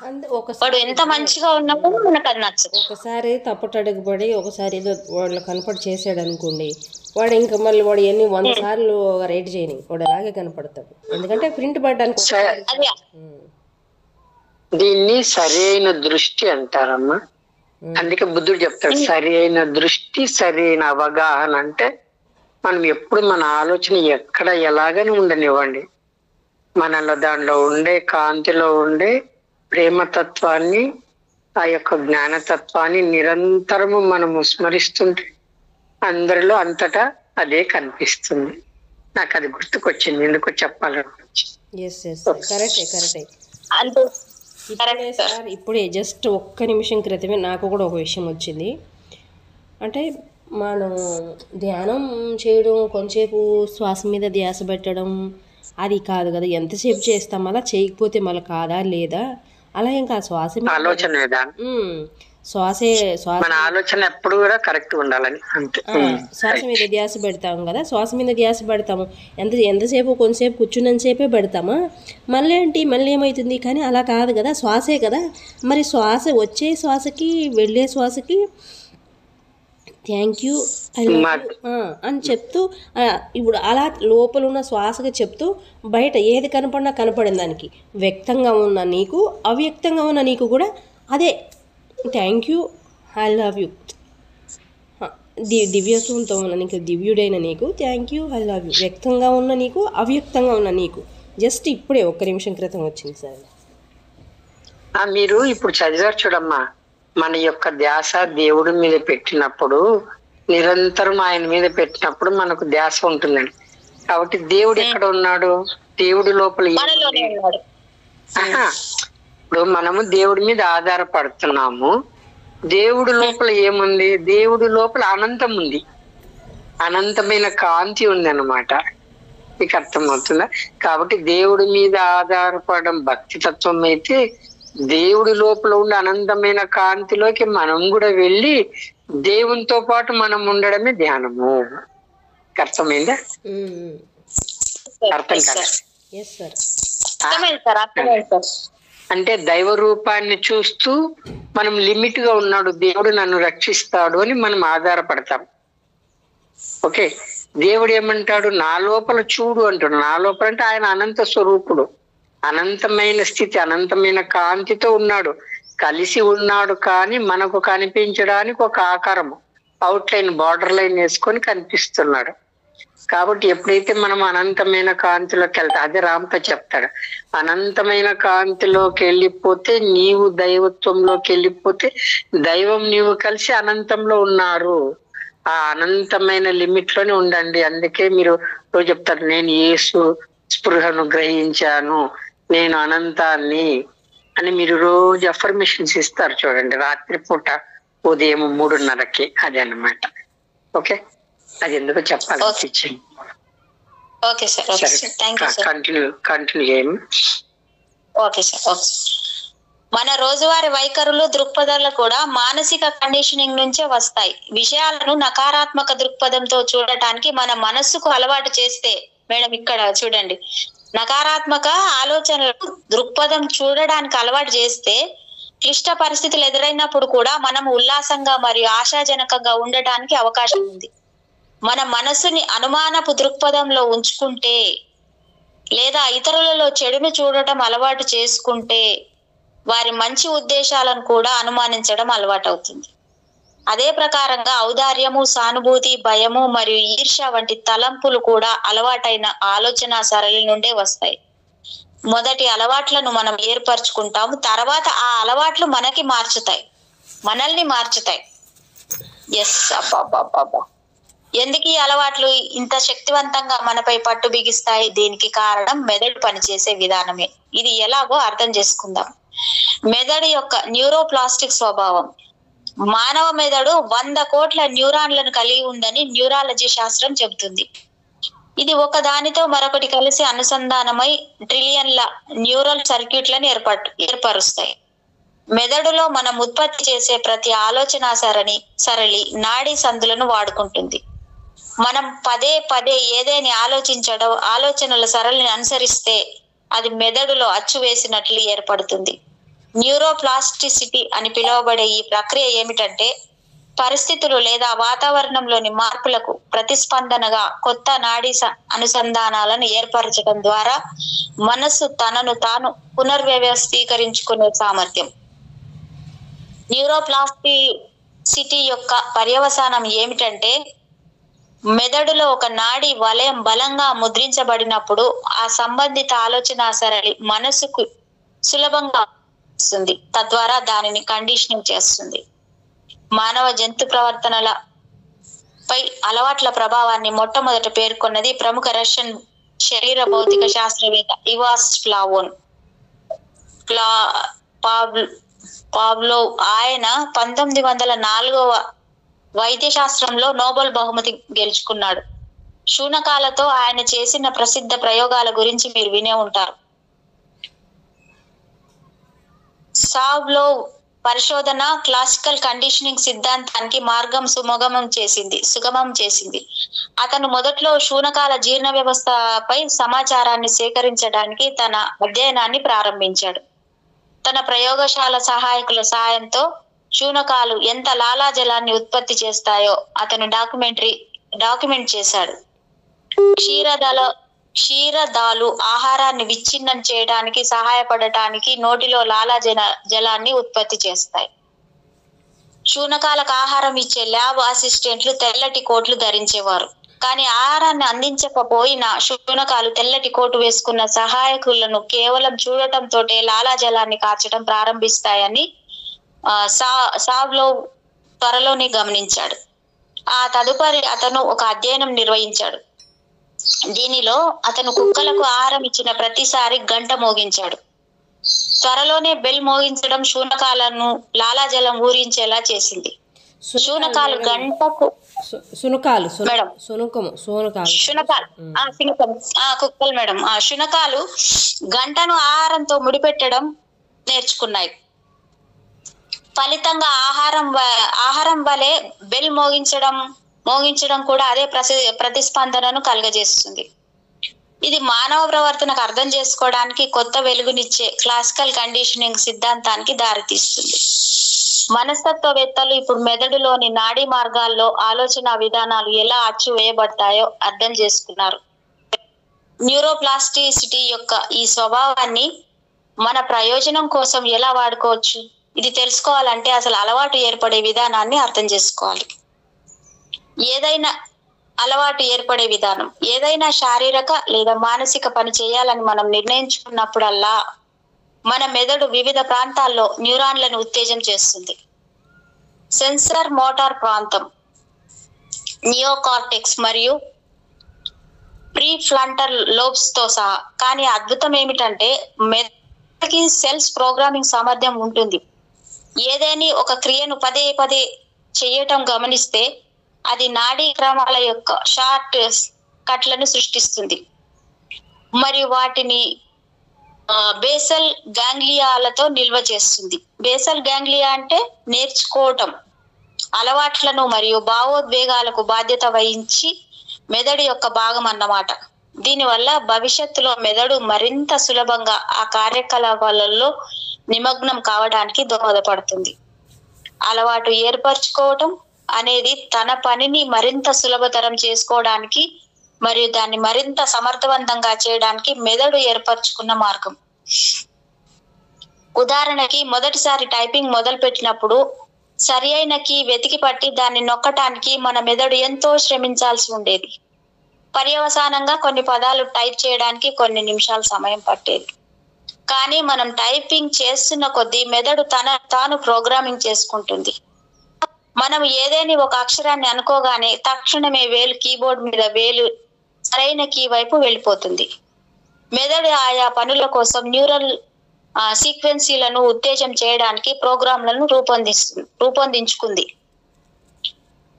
వాడు ఎంత మంచిగా ఉన్నప్పుడు మనకు అది నచ్చదు. ఒకసారి తప్పటడుగుపడి ఒకసారి ఏదో వాళ్ళు కనపడి చేసాడు అనుకోండి, వాడు ఇంకా మళ్ళీ వాడు ఎన్ని 100 సార్లు రైట్ చేయని వాడు అలాగే కనపడతాడు. ఎందుకంటే ప్రింట్ పడడానికి. దీన్ని సరి అయిన దృష్టి అంటారమ్మా. అందుకే బుద్ధుడు చెప్తాడు, సరి అయిన దృష్టి, సరి అయిన అవగాహన. అంటే మనం ఎప్పుడు మన ఆలోచన ఎక్కడ ఎలాగని ఉండనివ్వండి, మనలో దానిలో ఉండే కాంతిలో ఉండే ప్రేమతత్వాన్ని, ఆ యొక్క జ్ఞానతత్వాన్ని నిరంతరము మనము స్మరిస్తుంటే అందరిలో అంతటా అదే కనిపిస్తుంది. నాకు అది గుర్తుకొచ్చింది, ఎందుకో చెప్పాలనిపించింది. ఇప్పుడే జస్ట్ ఒక్క నిమిషం క్రితమే నాకు కూడా ఒక విషయం వచ్చింది. అంటే మనం ధ్యానం చేయడం, కొంచెంసేపు శ్వాస మీద ధ్యాస పెట్టడం అది కాదు కదా. ఎంతసేపు చేస్తాం, అలా చేయకపోతే మళ్ళీ కాదా లేదా అలా ఏం కాదు. శ్వాస మీద ఆలోచన మన ఆలోచన ఎప్పుడు కూడా కరెక్ట్ ఉండాలని అంతే. శ్వాస మీద ధ్యాస పెడతాం కదా, శ్వాస మీద ధ్యాస పెడతాము. ఎంతసేపు కొంతసేపు కూర్చున్నంతసేపే పెడతామా, మళ్ళీ ఏమవుతుంది. కానీ అలా కాదు కదా, శ్వాసే కదా. మరి శ్వాస వచ్చే శ్వాసకి వెళ్ళే శ్వాసకి థ్యాంక్ యూ అని చెప్తూ, ఇప్పుడు అలా లోపల ఉన్న శ్వాసగా చెప్తూ బయట ఏది కనపడినా కనపడిన దానికి వ్యక్తంగా ఉన్న నీకు, అవ్యక్తంగా ఉన్న నీకు కూడా అదే thank you, I love you. దివ్యత్వంతో ఉన్న నీకు, దివ్యుడైన నీకు thank you, I love you. వ్యక్తంగా ఉన్న నీకు, అవ్యక్తంగా ఉన్న నీకు. జస్ట్ ఇప్పుడే ఒక్క నిమిషం క్రితం వచ్చింది సార్. మీరు ఇప్పుడు చదివారు చూడమ్మా, మన యొక్క ధ్యాస దేవుడి మీద పెట్టినప్పుడు, నిరంతరం ఆయన మీద పెట్టినప్పుడు మనకు ధ్యాస ఉంటుందండి. కాబట్టి దేవుడు ఎక్కడ ఉన్నాడు? దేవుడి లోపల. ఇప్పుడు మనము దేవుడి మీద ఆధారపడుతున్నాము. దేవుడి లోపల ఏముంది? దేవుడి లోపల అనంతం ఉంది, అనంతమైన కాంతి ఉంది అన్నమాట. మీకు అర్థమవుతుందా? కాబట్టి దేవుడి మీద ఆధారపడడం భక్తి తత్వం అయితే, దేవుడి లోపల ఉండే అనంతమైన కాంతిలోకి మనం కూడా వెళ్ళి దేవునితో పాటు మనం ఉండడమే ధ్యానము. అర్థమైందా? అర్థం కదా? అంటే దైవ రూపాన్ని చూస్తూ మనం లిమిట్ గా ఉన్నాడు దేవుడు, నన్ను రక్షిస్తాడు అని మనం ఆధారపడతాం. ఓకే, దేవుడు ఏమంటాడు? నా లోపల చూడు అంటాడు. నా లోపల అంటే ఆయన అనంత స్వరూపుడు, అనంతమైన స్థితి, అనంతమైన కాంతితో ఉన్నాడు, కలిసి ఉన్నాడు. కానీ మనకు కనిపించడానికి ఒక ఆకారము, అవుట్ లైన్, బార్డర్ లైన్ వేసుకొని కనిపిస్తున్నాడు. కాబట్టి ఎప్పుడైతే మనం అనంతమైన కాంతిలోకి వెళ్తా, అదే రామతో చెప్తాడు, అనంతమైన కాంతిలోకి వెళ్ళిపోతే, నీవు దైవత్వంలోకి వెళ్ళిపోతే దైవం నీవు కలిసి అనంతంలో ఉన్నారు. ఆ అనంతమైన లిమిట్ లోనే ఉండండి. అందుకే మీరు రోజు చెప్తారు, నేను యేసు స్పృహను గ్రహించాను, నేను అనంతాన్ని అని మీరు రోజు అఫర్మేషన్స్ ఇస్తారు చూడండి. రాత్రిపూట ఉదయం 3:30కి. అది అన్నమాట. ఓకే, అది ఎందుకు చెప్పాలనిపించింది. Okay sir, okay sir, thank you sir. Continue చేయండి. Okay sir, okay. మన రోజువారీ వైఖరులు, దృక్పథాలు కూడా మానసిక కండిషనింగ్ నుంచే వస్తాయి. విషయాలను నకారాత్మక దృక్పథంతో చూడటానికి మన మనస్సుకు అలవాటు చేస్తే, మేడం ఇక్కడ చూడండి, నకారాత్మక ఆలోచనలు దృక్పథం చూడడానికి అలవాటు చేస్తే క్లిష్ట పరిస్థితులు ఎదురైనప్పుడు కూడా మనం ఉల్లాసంగా మరియు ఆశాజనకంగా ఉండటానికి అవకాశం ఉంది. మన మనసుని అనుమానపు దృక్పథంలో ఉంచుకుంటే లేదా ఇతరులలో చెడును చూడటం అలవాటు చేసుకుంటే వారి మంచి ఉద్దేశాలను కూడా అనుమానించడం అలవాటు అవుతుంది. అదే ప్రకారంగా ఔదార్యము, సానుభూతి, భయము మరియు ఈర్ష్య వంటి తలంపులు కూడా అలవాటైన ఆలోచన సరళి నుండే వస్తాయి. మొదటి అలవాట్లను మనం ఏర్పరచుకుంటాము, తర్వాత ఆ అలవాట్లు మనల్ని మార్చుతాయి. ఎస్, అబ్బా, ఎందుకు ఈ అలవాట్లు ఇంత శక్తివంతంగా మనపై పట్టు బిగిస్తాయి? దీనికి కారణం మెదడు పనిచేసే విధానమే. ఇది ఎలాగో అర్థం చేసుకుందాం. మెదడు యొక్క న్యూరోప్లాస్టిక్ స్వభావం. మానవ మెదడు 100 కోట్ల న్యూరాన్లను కలిగి ఉందని న్యూరాలజీ శాస్త్రం చెబుతుంది. ఇది ఒకదానితో మరొకటి కలిసి అనుసంధానమై ట్రిలియన్ల న్యూరల్ సర్క్యూట్లను ఏర్పరుస్తాయి. మెదడులో మనం ఉత్పత్తి చేసే ప్రతి ఆలోచన సరళి నాడీ సందులను వాడుకుంటుంది. మనం పదే పదే ఏదైనా ఆలోచనల సరళిని అనుసరిస్తే అది మెదడులో అచ్చు వేసినట్లు ఏర్పడుతుంది. న్యూరోప్లాస్టిసిటీ అని పిలువబడే ఈ ప్రక్రియ ఏమిటంటే, పరిస్థితులు లేదా వాతావరణంలోని మార్పులకు ప్రతిస్పందనగా కొత్త నాడీ అనుసంధానాలను ఏర్పరచడం ద్వారా మనస్సు తనను తాను పునర్వ్యవస్థీకరించుకునే సామర్థ్యం. న్యూరోప్లాస్టిసిటీ యొక్క పర్యవసానం ఏమిటంటే, మెదడులో ఒక నాడీ వలయం బలంగా ముద్రించబడినప్పుడు ఆ సంబంధిత ఆలోచన సరళి మనసుకు సులభంగా వస్తుంది, తద్వారా దానిని కండిషనింగ్ చేస్తుంది. మానవ జంతు ప్రవర్తనల పై అలవాట్ల ప్రభావాన్ని మొట్టమొదట పేర్కొన్నది ప్రముఖ రష్యన్ శరీర భౌతిక శాస్త్రవేత్త ఇవాస్ పావ్లోవ్. ఆయన 1904వ వైద్య శాస్త్రంలో నోబెల్ బహుమతి గెలుచుకున్నాడు. శూనకాలతో ఆయన చేసిన ప్రసిద్ధ ప్రయోగాల గురించి మీరు వినే ఉంటారు. పావ్లోవ్ పరిశోధన క్లాసికల్ కండిషనింగ్ సిద్ధాంతానికి మార్గం సుగమం చేసింది. అతను మొదట్లో శూనకాల జీర్ణ వ్యవస్థపై సమాచారాన్ని సేకరించడానికి తన అధ్యయనాన్ని ప్రారంభించాడు. తన ప్రయోగశాల సహాయకుల సాయంతో శూనకాలు ఎంత లాలాజలాన్ని ఉత్పత్తి చేస్తాయో అతను డాక్యుమెంట్ చేశాడు. క్షీరదాలు ఆహారాన్ని విచ్ఛిన్నం చేయడానికి సహాయపడటానికి నోటిలో జలాన్ని ఉత్పత్తి చేస్తాయి. శూనకాలకు ఆహారం ఇచ్చే ల్యాబ్ అసిస్టెంట్లు తెల్లటి కోట్లు ధరించేవారు. కానీ ఆహారాన్ని అందించకపోయినా శూనకాలు తెల్లటి కోటు వేసుకున్న సహాయకులను కేవలం చూడటంతోటే లాలాజలాన్ని కాచడం ప్రారంభిస్తాయని సావ్లోవ్ త్వరలోనే గమనించాడు. ఆ తదుపరి అతను ఒక అధ్యయనం నిర్వహించాడు. దీనిలో అతను కుక్కలకు ఆహారం ఇచ్చిన ప్రతిసారి గంట మోగించాడు. త్వరలోనే బెల్ మోగించడం శూనకాలను లాలాజలం ఊరించేలా చేసింది. శూనకాలు గంటకు కుక్కలు మేడం శునకాలు గంటను ఆహారంతో ముడిపెట్టడం నేర్చుకున్నాయి. ఫలితంగా ఆహారం వలె బెల్ మోగించడం కూడా అదే ప్రతిస్పందనను కలుగజేస్తుంది. ఇది మానవ ప్రవర్తనకు అర్థం చేసుకోవడానికి కొత్త వెలుగునిచ్చే క్లాసికల్ కండిషనింగ్ సిద్ధాంతానికి దారితీస్తుంది. మనస్తత్వవేత్తలు ఇప్పుడు మెదడులోని నాడీ మార్గాల్లో ఆలోచన విధానాలు ఎలా అచ్చు వేయబడతాయో అర్థం చేసుకున్నారు. న్యూరోప్లాస్టిసిటీ యొక్క ఈ స్వభావాన్ని మన ప్రయోజనం కోసం ఎలా వాడుకోవచ్చు? ఇది తెలుసుకోవాలంటే అసలు అలవాటు ఏర్పడే విధానాన్ని అర్థం చేసుకోవాలి. ఏదైనా శారీరక లేదా మానసిక పని చేయాలని మనం నిర్ణయించుకున్నప్పుడల్లా మన మెదడు వివిధ ప్రాంతాల్లో న్యూరాన్లను ఉత్తేజం చేస్తుంది. సెన్సార్ మోటార్ ప్రాంతం, నియోకార్టెక్స్ మరియు ప్రీఫ్రంటల్ లోబ్స్ తో సహా. కానీ అద్భుతం ఏమిటంటే మెదడుకి సెల్స్ ప్రోగ్రామింగ్ సామర్థ్యం ఉంటుంది. ఏదేని ఒక క్రియను పదే పదే చేయటం గమనిస్తే అది నాడీ క్రమాల యొక్క షార్ట్ కట్లను సృష్టిస్తుంది మరియు వాటిని బేసల్ గ్యాంగ్లియాలతో నిల్వ చేస్తుంది. బేసల్ గ్యాంగ్లియా అంటే నేర్చుకోవటం, అలవాట్లను మరియు భావోద్వేగాలకు బాధ్యత వహించి మెదడు యొక్క భాగం అన్నమాట. దీనివల్ల భవిష్యత్తులో మెదడు మరింత సులభంగా ఆ కార్యకలాపాలలో నిమగ్నం కావడానికి దోహదపడుతుంది. అలవాటు ఏర్పరచుకోవటం అనేది తన పనిని మరింత సులభతరం చేసుకోవడానికి మరియు దాన్ని మరింత సమర్థవంతంగా చేయడానికి మెదడు ఏర్పరచుకున్న మార్గం. ఉదాహరణకి మొదటిసారి టైపింగ్ మొదలు పెట్టినప్పుడు సరి అయిన కీ వెతికి పట్టి దాన్ని నొక్కటానికి మన మెదడు ఎంతో శ్రమించాల్సి ఉండేది. పర్యవసానంగా కొన్ని పదాలు టైప్ చేయడానికి కొన్ని నిమిషాల సమయం పట్టేది. కానీ మనం టైపింగ్ చేస్తున్న కొద్దీ మెదడు తాను ప్రోగ్రామింగ్ చేసుకుంటుంది. మనం ఏదేని ఒక అక్షరాన్ని అనుకోగానే తక్షణమే కీబోర్డ్ మీద వేలు సరైన కీ వైపు వెళ్ళిపోతుంది. మెదడు ఆయా పనుల కోసం న్యూరల్ సీక్వెన్సీలను ఉత్తేజం చేయడానికి ప్రోగ్రాంలను రూపొందించుకుంది.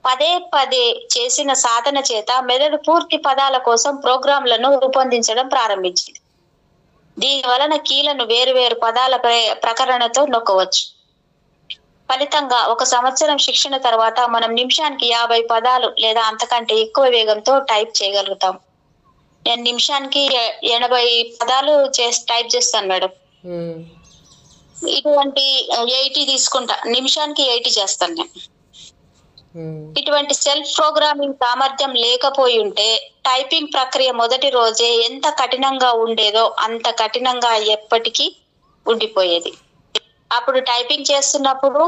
పదే పదే చేసిన సాధన చేత మెదడు పూర్తి పదాల కోసం ప్రోగ్రాంలను రూపొందించడం ప్రారంభించింది. దీని వలన కీలను వేరువేరు పదాల ప్రకరణతో నొక్కవచ్చు. ఫలితంగా 1 సంవత్సరం శిక్షణ తర్వాత మనం నిమిషానికి 50 పదాలు లేదా అంతకంటే ఎక్కువ వేగంతో టైప్ చేయగలుగుతాం. నేను నిమిషానికి 80 పదాలు టైప్ చేస్తాను మేడం. ఇటువంటి 80 తీసుకుంటా, నిమిషానికి 80 చేస్తాను నేను. ఇటువంటి సెల్ఫ్ ప్రోగ్రామింగ్ సామర్థ్యం లేకపోయి ఉంటే టైపింగ్ ప్రక్రియ మొదటి రోజే ఎంత కఠినంగా ఉండేదో అంత కఠినంగా ఎప్పటికీ ఉండిపోయేది. అప్పుడు టైపింగ్ చేస్తున్నప్పుడు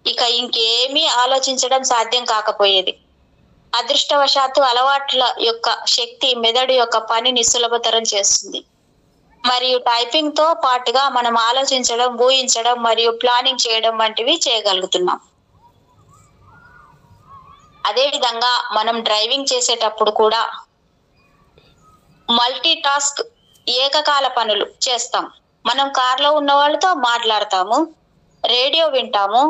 ఇక ఇంకేమీ ఆలోచించడం సాధ్యం కాకపోయేది. అదృష్టవశాత్తు అలవాట్ల యొక్క శక్తి మెదడు యొక్క పనిని సులభతరం చేస్తుంది మరియు టైపింగ్ తో పాటుగా మనం ఆలోచించడం, ఊహించడం మరియు ప్లానింగ్ చేయడం వంటివి చేయగలుగుతున్నాం. అదేవిధంగా మనం డ్రైవింగ్ చేసేటప్పుడు కూడా మల్టీ టాస్క్ ఏకకాల పనులు చేస్తాం. మనం కార్లో ఉన్న వాళ్ళతో మాట్లాడతాము, రేడియో వింటాము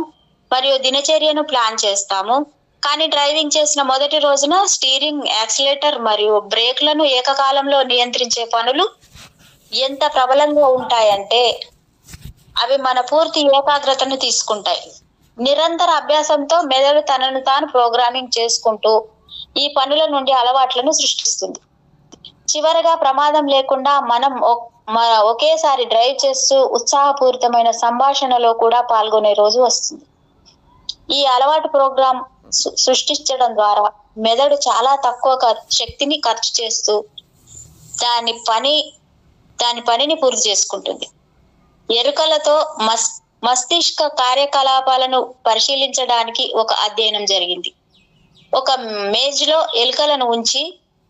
మరియు దినచర్యను ప్లాన్ చేస్తాము. కానీ డ్రైవింగ్ చేసిన మొదటి రోజున స్టీరింగ్, యాక్సిలేటర్ మరియు బ్రేక్లను ఏకకాలంలో నియంత్రించే పనులు ఎంత ప్రబలంగా ఉంటాయంటే అవి మన పూర్తి ఏకాగ్రతను తీసుకుంటాయి. నిరంతర అభ్యాసంతో మెదడు తనను తాను ప్రోగ్రామింగ్ చేసుకుంటూ ఈ పనుల నుండి అలవాట్లను సృష్టిస్తుంది. చివరగా ప్రమాదం లేకుండా మనం ఒకేసారి డ్రైవ్ చేస్తూ ఉత్సాహపూరితమైన సంభాషణలో కూడా పాల్గొనే రోజు వస్తుంది. ఈ అలవాటు ప్రోగ్రాం సృష్టించడం ద్వారా మెదడు చాలా తక్కువ శక్తిని ఖర్చు చేస్తూ దాని పనిని పూర్తి చేసుకుంటుంది. ఎరుకలతో మస్తిష్క కార్యకలాపాలను పరిశీలించడానికి ఒక అధ్యయనం జరిగింది. ఒక మేజ్లో ఎలుకలను ఉంచి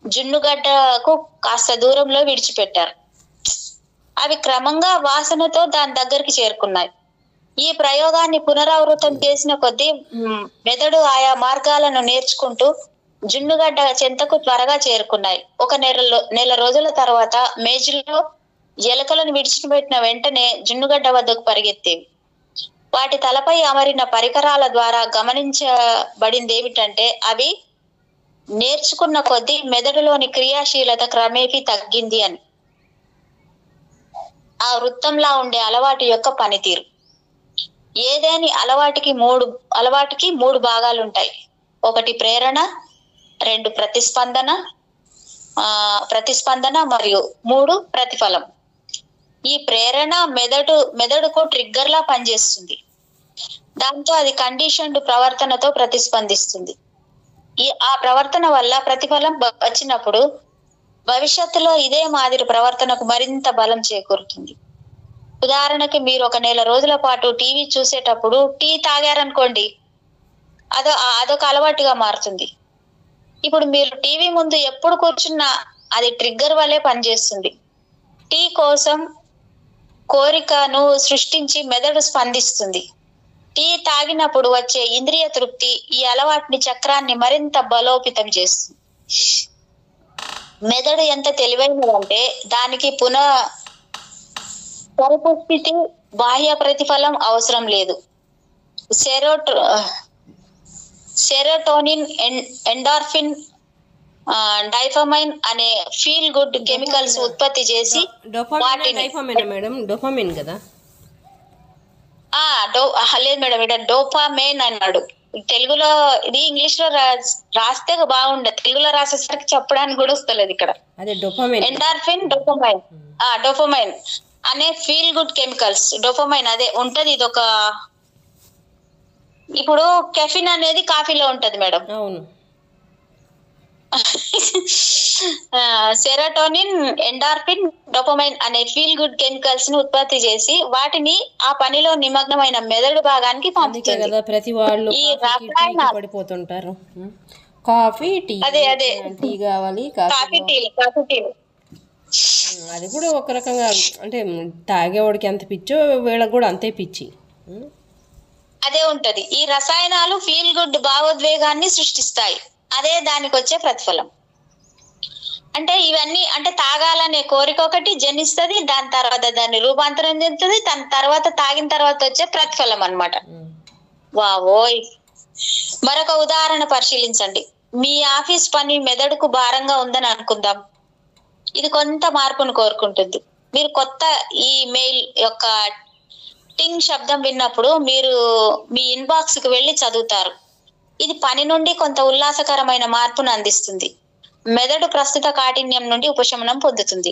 జున్నుగడ్డకు కాస్త దూరంలో విడిచిపెట్టారు. అవి క్రమంగా వాసనతో దాని దగ్గరికి చేరుకున్నాయి. ఈ ప్రయోగాన్ని పునరావృతం చేసిన కొద్దీ మెదడు ఆయా మార్గాలను నేర్చుకుంటూ జున్నుగడ్డ చెంతకు త్వరగా చేరుకున్నాయి. ఒక నెల రోజుల తర్వాత మేజులో ఎలుకలను విడిచిపెట్టిన వెంటనే జున్నుగడ్డ వద్దకు పరిగెత్తేవి. వాటి తలపై అమరిన పరికరాల ద్వారా గమనించబడింది ఏమిటంటే అవి నేర్చుకున్న కొద్దీ మెదడులోని క్రియాశీలత క్రమేపీ తగ్గింది అని. ఆ వృత్తంలా ఉండే అలవాటు యొక్క పనితీరు. ఏదేని అలవాటుకి మూడు భాగాలు ఉంటాయి. 1 ప్రేరణ, 2 ప్రతిస్పందన మరియు 3 ప్రతిఫలం. ఈ ప్రేరణ మెదడుకు ట్రిగ్గర్ లా పనిచేస్తుంది. దాంతో అది కండిషన్డ్ ప్రవర్తనతో ప్రతిస్పందిస్తుంది. ఆ ప్రవర్తన వల్ల ప్రతిఫలం వచ్చినప్పుడు భవిష్యత్తులో ఇదే మాదిరి ప్రవర్తనకు మరింత బలం చేకూరుతుంది. ఉదాహరణకి మీరు 1 నెల రోజుల పాటు టీవీ చూసేటప్పుడు టీ తాగారనుకోండి, అదొక అలవాటుగా మారుతుంది. ఇప్పుడు మీరు టీవీ ముందు ఎప్పుడు కూర్చున్నా అది ట్రిగ్గర్ వల్లే పనిచేస్తుంది. టీ కోసం కోరికను సృష్టించి మెదడు స్పందిస్తుంది. టీ తాగినప్పుడు వచ్చే ఇంద్రియ తృప్తి ఈ అలవాటుని చక్రాన్ని మరింత బలోపేతం చేస్తుంది. మెదడు ఎంత తెలివైనదంటే దానికి పరిపుష్టి బాహ్య ప్రతిఫలం అవసరం లేదు. సెరోటోనిన్, ఎండార్ఫిన్, డైఫమైన్ అనే ఫీల్ గుడ్ కెమికల్స్ ఉత్పత్తి చేసి వాటిని మేడం డోపామిన్ కదా. లేదు మేడం, ఇక్కడ డోపామైన్ అన్నాడు. తెలుగులో ఇది ఇంగ్లీష్ లో రాస్తే బాగుండదు, తెలుగులో రాసేసరికి చెప్పడానికి కూడా వస్తలేదు ఇక్కడ. అదే డోపామైన్, ఎండార్ఫిన్, డోపామైన్. డోపామైన్ అనే ఫీల్ గుడ్ కెమికల్స్. డోపామైన్ అదే ఉంటది, ఇది ఒక ఇప్పుడు కెఫిన్ అనేది కాఫీలో ఉంటది మేడం. అవును. సెరోటోనిన్, ఎండార్ఫిన్, డోపమైన్ అనే ఫీల్ గుడ్ కెమికల్స్ ని ఉత్పత్తి చేసి వాటిని ఆ పనిలో నిమగ్నమైన మెదడు భాగానికి పంపుతుంది. కదా ప్రతి వాళ్ళు ఈ రసాయనాలు పడిపోతుంటారు. కాఫీ టీ, అదే అదే టీ కావాలి, కాఫీ టీలు అది కూడా ఒక రకంగా అంటే తాగేవాడికి ఎంత పిచ్చో వీళ్ళకి కూడా అంతే పిచ్చి. అదే ఉంటది. ఈ రసాయనాలు ఫీల్ గుడ్ భావోద్వేగాన్ని సృష్టిస్తాయి, అదే దానికి వచ్చే ప్రతిఫలం. అంటే ఇవన్నీ అంటే తాగాలనే కోరిక ఒకటి జనిస్తుంది, దాని తర్వాత దాన్ని రూపాంతరం చెందుతుంది, దాని తర్వాత తాగిన తర్వాత వచ్చే ప్రతిఫలం అన్నమాట. వావోయ్. మరొక ఉదాహరణ పరిశీలించండి. మీ ఆఫీస్ పని మెదడుకు భారంగా ఉందని అనుకుందాం. ఇది కొంత మార్పును కోరుకుంటుంది. మీరు కొత్త ఈ మెయిల్ యొక్క టింగ్ శబ్దం విన్నప్పుడు మీరు మీ ఇన్బాక్స్ కు వెళ్లి చదువుతారు. ఇది పని నుండి కొంత ఉల్లాసకరమైన మార్పును అందిస్తుంది. మెదడు ప్రస్తుత కాఠిన్యం నుండి ఉపశమనం పొందుతుంది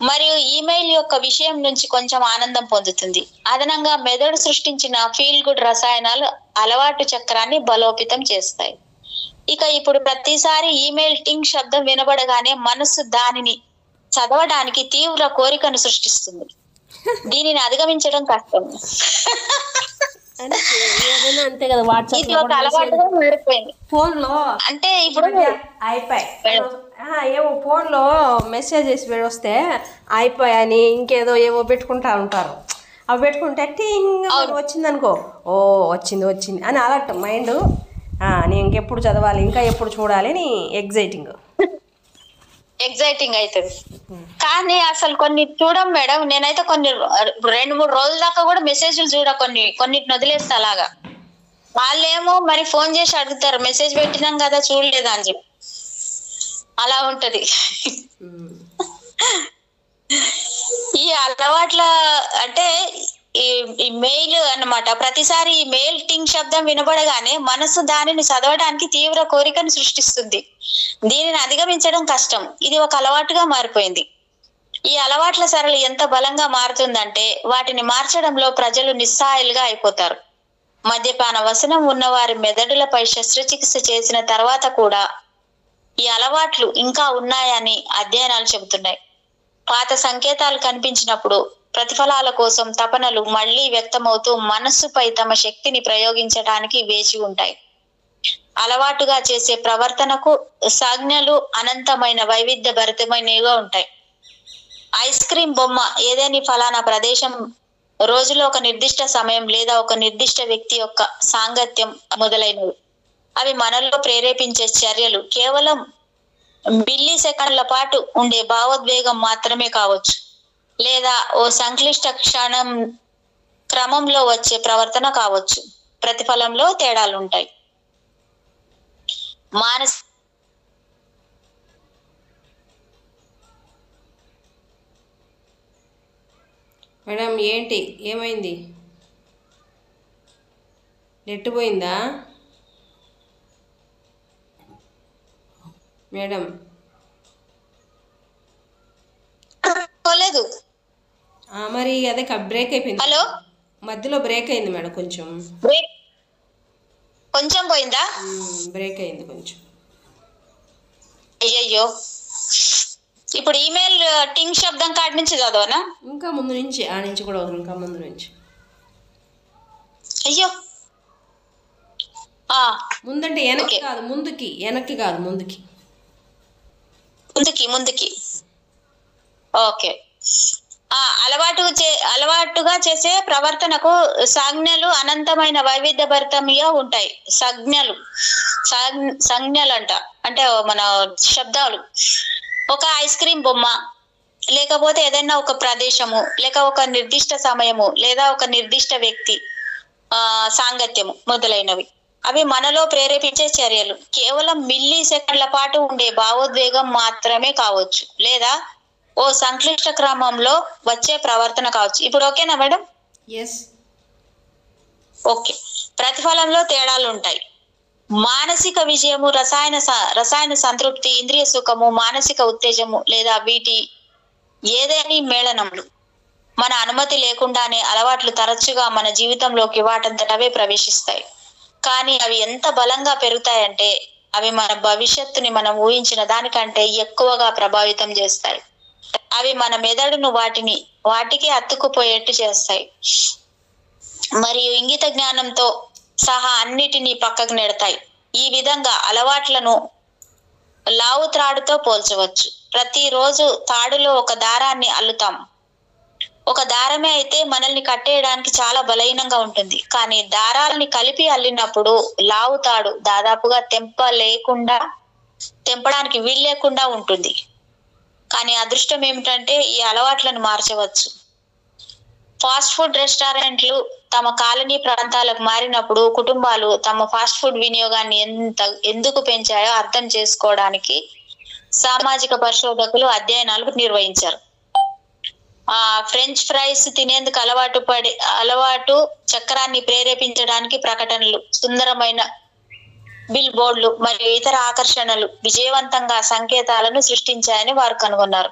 మరియు ఈమెయిల్ యొక్క విషయం నుంచి కొంచెం ఆనందం పొందుతుంది. అదనంగా మెదడు సృష్టించిన ఫీల్ గుడ్ రసాయనాలు అలవాటు చక్రాన్ని బలోపేతం చేస్తాయి. ఇక ఇప్పుడు ప్రతిసారి ఈమెయిల్ టింగ్ శబ్దం వినబడగానే మనసు దానిని చదవడానికి తీవ్ర కోరికను సృష్టిస్తుంది. దీనిని అధిగమించడం కష్టం. అంతే కదా. ఇది ఒక అలవాటుగా మారిపోయింది ఫోన్ లో. అంటే ఇప్పుడు ఏవో ఫోన్ లో మెసేజెస్ వస్తే అయిపోయి అని ఇంకేదో ఏవో పెట్టుకుంటా ఉంటారు. అవి పెట్టుకుంటే టింగ్ వచ్చింది అనుకో, ఓ వచ్చింది అని అలర్ట్ మైండ్. నేను ఇంకెప్పుడు చదవాలి, ఇంకా ఎప్పుడు చూడాలి అని ఎగ్జైటింగ్ అవుతుంది. కానీ అసలు కొన్ని చూడం మేడం. నేనైతే కొన్ని 2-3 రోజుల దాకా కూడా మెసేజ్లు చూడ, కొన్నిటిని వదిలేస్తా. అలాగా వాళ్ళేమో మరి ఫోన్ చేసి అడుగుతారు, మెసేజ్ పెట్టినాం కదా చూడలేదా అని చెప్పి. అలా ఉంటది. ఈ అలవాట్ల అంటే ఈ మెయిల్ అన్నమాట. ప్రతిసారి ఈ మెయిల్ టింగ్ శబ్దం వినబడగానే మనసు దానిని చదవడానికి తీవ్ర కోరికను సృష్టిస్తుంది. దీనిని అధిగమించడం కష్టం. ఇది ఒక అలవాటుగా మారిపోయింది. ఈ అలవాట్ల సరళి ఎంత బలంగా మారుతుందంటే వాటిని మార్చడంలో ప్రజలు నిస్సహాయులుగా అయిపోతారు. మద్యపాన వ్యసనం ఉన్న వారి మెదడులపై శస్త్రచికిత్స చేసిన తర్వాత కూడా ఈ అలవాట్లు ఇంకా ఉన్నాయని అధ్యయనాలు చెబుతున్నాయి. పాత సంకేతాలు కనిపించినప్పుడు ప్రతిఫలాల కోసం తపనలు మళ్లీ వ్యక్తమవుతూ మనస్సుపై తమ శక్తిని ప్రయోగించడానికి వేచి ఉంటాయి. అలవాటుగా చేసే ప్రవర్తనకు సంజ్ఞలు అనంతమైన వైవిధ్య భరితమైనవిగా ఉంటాయి. ఐస్ క్రీమ్ బొమ్మ, ఏదేని ఫలానా ప్రదేశం, రోజులో ఒక నిర్దిష్ట సమయం లేదా ఒక నిర్దిష్ట వ్యక్తి యొక్క సాంగత్యం మొదలైనవి. అవి మనలో ప్రేరేపించే చర్యలు కేవలం మిల్లీ సెకండ్ల పాటు ఉండే భావోద్వేగం మాత్రమే కావచ్చు, లేదా ఓ సంక్లిష్ట క్షణం క్రమంలో వచ్చే ప్రవర్తన కావచ్చు. ప్రతిఫలంలో తేడాలుంటాయి. మేడం ఏంటి, ఏమైంది? నెట్ పోయిందా మేడం? పోలేదు. మరి అదే బ్రేక్ అయిపోయింది. హలో, మధ్యలో బ్రేక్ అయింది మేడం. కొంచెం పోయిందా? బ్రేక్ అయింది కొంచెం. అయ్యయ్యో. ఇప్పుడు ఈమెయిల్ టింగ్ శబ్దం కాడి నుంచి చదవనా? ఇంకా ముందు నుంచి, ఆ నుంచి కూడా ఇంకా ముందు నుంచి. అయ్యో, ముందంటే వెనక్కి కాదు ముందుకి, వెనక్కి కాదు ముందుకి, ముందుకి. ఓకే. అలవాటుగా చేసే ప్రవర్తనకు సంజ్ఞలు అనంతమైన వైవిధ్యభరితంగా ఉంటాయి. సంజ్ఞలు అంటే మన శబ్దాలు. ఒక ఐస్ క్రీమ్ బొమ్మ, లేకపోతే ఏదైనా ఒక ప్రదేశము, లేక ఒక నిర్దిష్ట సమయము, లేదా ఒక నిర్దిష్ట వ్యక్తి. సాంగత్యము మొదలైనవి. అవి మనలో ప్రేరేపించే చర్యలు కేవలం మిల్లీ సెకండ్ల పాటు ఉండే భావోద్వేగం మాత్రమే కావచ్చు, లేదా ఓ సంక్లిష్ట క్రమంలో వచ్చే ప్రవర్తన కావచ్చు. ఇప్పుడు ఓకేనా మేడం? ఓకే. ప్రతిఫలంలో తేడాలు ఉంటాయి. మానసిక విజయము, రసాయన సంతృప్తి, ఇంద్రియ సుఖము, మానసిక ఉత్తేజము లేదా వీటి ఏదేని మేళనములు మన అనుమతి లేకుండానే అలవాట్లు తరచుగా మన జీవితంలోకి వాటంతటవే ప్రవేశిస్తాయి. కానీ అవి ఎంత బలంగా పెరుగుతాయంటే అవి మన భవిష్యత్తుని మనం ఊహించిన దానికంటే ఎక్కువగా ప్రభావితం చేస్తాయి. అవి మన మెదడును వాటికి అతుక్కుపోయేట్టు చేస్తాయి మరియు ఇంగిత జ్ఞానంతో సహా అన్నిటినీ పక్కకు నెడతాయి. ఈ విధంగా అలవాట్లను లావు త్రాడుతో పోల్చవచ్చు. ప్రతిరోజు తాడులో ఒక దారాన్ని అల్లుతాం. ఒక దారమే అయితే మనల్ని కట్టేయడానికి చాలా బలహీనంగా ఉంటుంది. కానీ దారాలని కలిపి అల్లినప్పుడు లావు తాడు దాదాపుగా తెంపడానికి వీల్లేకుండా ఉంటుంది. కానీ అదృష్టం ఏమిటంటే ఈ అలవాట్లను మార్చవచ్చు. ఫాస్ట్ ఫుడ్ రెస్టారెంట్లు తమ కాలనీ ప్రాంతాలకు మారినప్పుడు కుటుంబాలు తమ ఫాస్ట్ ఫుడ్ వినియోగాన్ని ఎందుకు పెంచాయో అర్థం చేసుకోవడానికి సామాజిక పరిశోధకులు అధ్యయనాలు నిర్వహించారు. ఫ్రెంచ్ ఫ్రైస్ తినేందుకు అలవాటు చక్రాన్ని ప్రేరేపించడానికి ప్రకటనలు, సుందరమైన బిల్ బోర్డులు మరియు ఇతర ఆకర్షణలు విజయవంతంగా సంకేతాలను సృష్టించాయని వారు కనుగొన్నారు.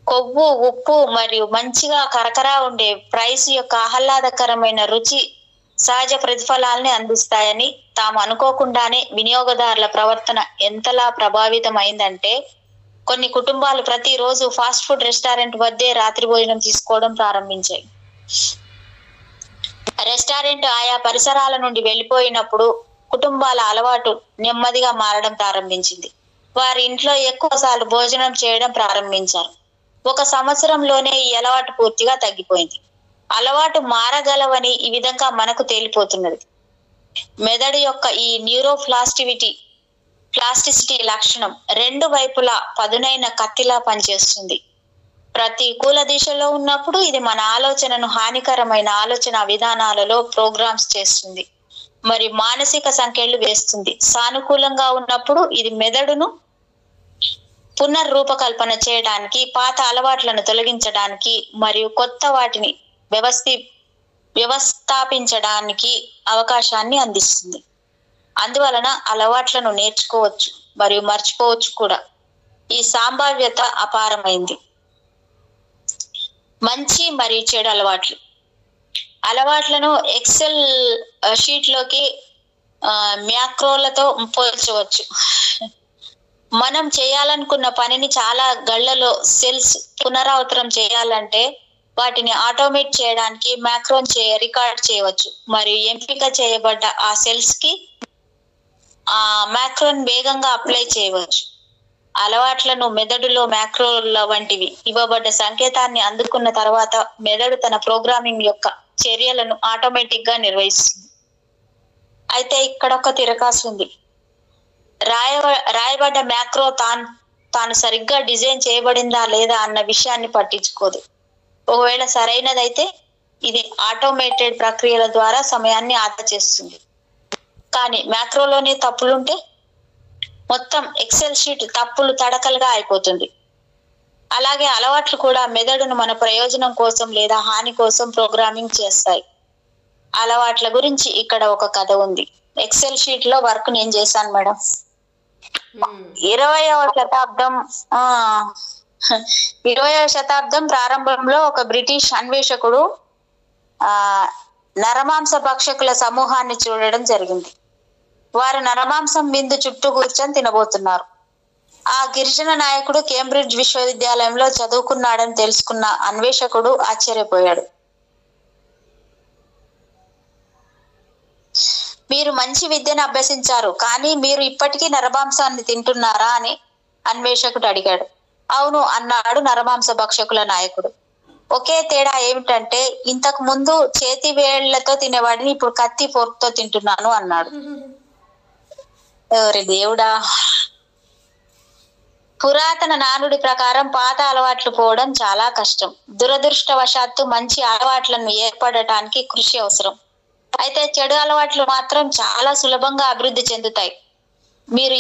కొవ్వు, ఉప్పు మరియు మంచిగా కరకరా ఉండే ఫ్రైస్ యొక్క ఆహ్లాదకరమైన రుచి సహజ ప్రతిఫలాల్ని అందిస్తాయని తాము అనుకోకుండానే వినియోగదారుల ప్రవర్తన ఎంతలా ప్రభావితం అయిందంటే కొన్ని కుటుంబాలు ప్రతిరోజు ఫాస్ట్ ఫుడ్ రెస్టారెంట్ వద్దే రాత్రి భోజనం తీసుకోవడం ప్రారంభించాయి. రెస్టారెంట్ ఆయా పరిసరాల నుండి వెళ్ళిపోయినప్పుడు కుటుంబాల అలవాటు నెమ్మదిగా మారడం ప్రారంభించింది. వారి ఇంట్లో ఎక్కువసార్లు భోజనం చేయడం ప్రారంభించారు. 1 సంవత్సరంలోనే ఈ అలవాటు పూర్తిగా తగ్గిపోయింది. అలవాటు మారగలవని ఈ విధంగా మనకు తేలిపోతున్నది. మెదడు యొక్క ఈ ప్లాస్టిసిటీ లక్షణం 2 వైపులా పదునైన కత్తిలా పనిచేస్తుంది. ప్రతికూల దిశలో ఉన్నప్పుడు ఇది మన ఆలోచనను హానికరమైన ఆలోచన విధానాలలో ప్రోగ్రామ్స్ చేస్తుంది మరి మానసిక సంఖ్యలు వేస్తుంది. సానుకూలంగా ఉన్నప్పుడు ఇది మెదడును పునర్రూపకల్పన చేయడానికి, పాత అలవాట్లను తొలగించడానికి మరియు కొత్త వాటిని వ్యవస్థాపించడానికి అవకాశాన్ని అందిస్తుంది. అందువలన అలవాట్లను నేర్చుకోవచ్చు మరియు మర్చిపోవచ్చు కూడా. ఈ సంభావ్యత అపారమైంది. మంచి మరియు చెడు అలవాట్లను ఎక్సెల్ షీట్ లోకి మ్యాక్రోలతో పోల్చవచ్చు. మనం చేయాలనుకున్న పనిని చాలా గళ్లలో సెల్స్ పునరావృతం చేయాలంటే వాటిని ఆటోమేట్ చేయడానికి మ్యాక్రోన్ రికార్డ్ చేయవచ్చు మరియు ఎంపిక చేయబడ్డ ఆ సెల్స్ కి ఆ మ్యాక్రోన్ వేగంగా అప్లై చేయవచ్చు. అలవాట్లను మెదడులో మ్యాక్రోల వంటివి ఇవ్వబడ్డ సంకేతాన్ని అందుకున్న తర్వాత మెదడు తన ప్రోగ్రామింగ్ యొక్క చర్యలను ఆటోమేటిక్ గా నిర్వహిస్తుంది. అయితే ఇక్కడ ఒక తిరకాసు ఉంది. రాయబడ్డ మ్యాక్రో తాను సరిగ్గా డిజైన్ చేయబడిందా లేదా అన్న విషయాన్ని పట్టించుకోదు. ఒకవేళ సరైనదైతే ఇది ఆటోమేటెడ్ ప్రక్రియల ద్వారా సమయాన్ని ఆదా చేస్తుంది. కానీ మ్యాక్రోలోనే తప్పులుంటే మొత్తం ఎక్సెల్ షీట్ తప్పులు తడకలుగా అయిపోతుంది. అలాగే అలవాట్లు కూడా మెదడును మన ప్రయోజనం కోసం లేదా హాని కోసం ప్రోగ్రామింగ్ చేస్తాయి. అలవాట్ల గురించి ఇక్కడ ఒక కథ ఉంది. ఎక్సెల్ షీట్ లో వర్క్ నేను చేశాను మేడం. 20వ శతాబ్దం ప్రారంభంలో ఒక బ్రిటిష్ అన్వేషకుడు నరమాంస భక్షకుల సమూహాన్ని చూడడం జరిగింది. వారు నరమాంసం విందు చుట్టూ కూర్చొని తినబోతున్నారు. ఆ గిరిజన నాయకుడు కేంబ్రిడ్జ్ విశ్వవిద్యాలయంలో చదువుకున్నాడని తెలుసుకున్న అన్వేషకుడు ఆశ్చర్యపోయాడు. మీరు మంచి విద్యను అభ్యసించారు, కానీ మీరు ఇప్పటికీ నరమాంసాన్ని తింటున్నారా అని అన్వేషకుడు అడిగాడు. అవును అన్నాడు నరమాంస భక్షకుల నాయకుడు. ఒకే తేడా ఏమిటంటే ఇంతకు ముందు చేతి వేళ్లతో తినేవాడిని ఇప్పుడు కత్తి ఫోర్క్ తో తింటున్నాను అన్నాడు. ఎవరి దేవుడా! పురాతన నానుడి ప్రకారం పాత అలవాట్లు పోవడం చాలా కష్టం. దురదృష్టవశాత్తు మంచి అలవాట్లను ఏర్పడటానికి కృషి అవసరం. అయితే చెడు అలవాట్లు మాత్రం చాలా సులభంగా అభివృద్ధి చెందుతాయి. మీరు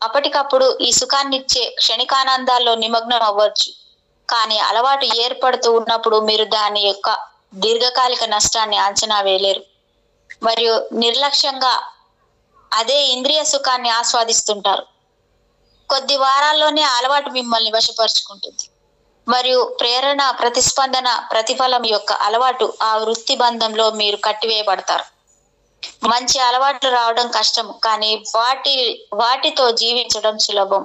అప్పటికప్పుడు ఈ సుఖాన్నిచ్చే క్షణికానందాల్లో నిమగ్నం అవ్వచ్చు. కానీ అలవాటు ఏర్పడుతూ ఉన్నప్పుడు మీరు దాని యొక్క దీర్ఘకాలిక నష్టాన్ని అంచనా వేయలేరు. మరియు నిర్లక్ష్యంగా అదే ఇంద్రియ సుఖాన్ని ఆస్వాదిస్తుంటారు. కొద్ది వారాల్లోనే అలవాటు మిమ్మల్ని వశపరుచుకుంటుంది. మరియు ప్రేరణ, ప్రతిస్పందన, ప్రతిఫలం యొక్క అలవాటు ఆ వృత్తి బంధంలో మీరు కట్టివేయబడతారు. మంచి అలవాట్లు రావడం కష్టం, కానీ వాటితో జీవించడం సులభం.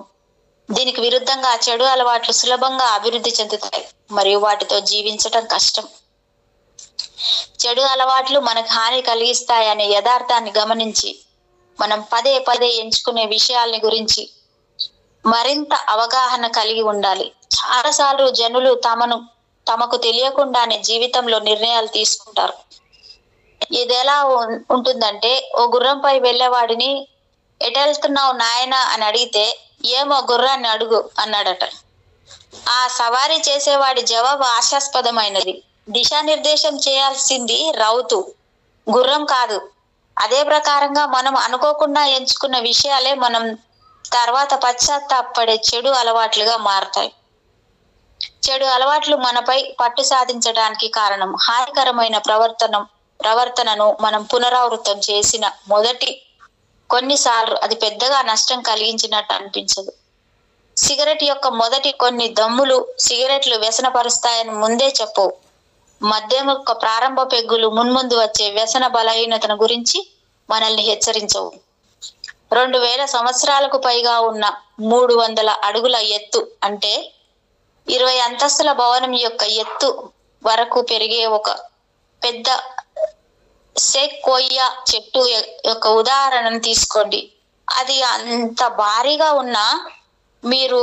దీనికి విరుద్ధంగా చెడు అలవాట్లు సులభంగా అభివృద్ధి చెందుతాయి మరియు వాటితో జీవించడం కష్టం. చెడు అలవాట్లు మనకు హాని కలిగిస్తాయనే యథార్థాన్ని గమనించి మనం పదే పదే ఎంచుకునే విషయాలని గురించి మరింత అవగాహన కలిగి ఉండాలి. చాలాసార్లు జనులు తమకు తెలియకుండానే జీవితంలో నిర్ణయాలు తీసుకుంటారు. ఇది ఎలా ఉంటుందంటే, ఓ గుర్రంపై వెళ్ళేవాడిని ఎటెళ్తున్నావు నాయనా అని అడిగితే, ఏమో గుర్రాన్ని అడుగు అన్నాడట. ఆ సవారీ చేసేవాడి జవాబు ఆశాస్పదమైనది. దిశానిర్దేశం చేయాల్సింది రౌతు, గుర్రం కాదు. అదే ప్రకారంగా మనం అనుకోకుండా ఎంచుకున్న విషయాలే మనం తర్వాత పశ్చాత్తాపపడే చెడు అలవాట్లుగా మారతాయి. చెడు అలవాట్లు మనపై పట్టు సాధించడానికి కారణం హానికరమైన ప్రవర్తనను మనం పునరావృతం చేసిన కొన్నిసార్లు అది పెద్దగా నష్టం కలిగించినట్టు అనిపించదు. సిగరెట్ యొక్క మొదటి కొన్ని దమ్ములు సిగరెట్లు వ్యసనపరుస్తాయని ముందే చెప్పవు. మద్యం యొక్క ప్రారంభ పెగ్గులు మున్ముందు వచ్చే వ్యసన బలహీనతను గురించి మనల్ని హెచ్చరించవు. 2000 సంవత్సరాలకు పైగా ఉన్న 300 అడుగుల ఎత్తు అంటే 20 అంతస్తుల భవనం యొక్క ఎత్తు వరకు పెరిగే ఒక పెద్ద సెక్వోయా చెట్టు యొక్క ఉదాహరణను తీసుకోండి. అది అంత భారీగా ఉన్నా మీరు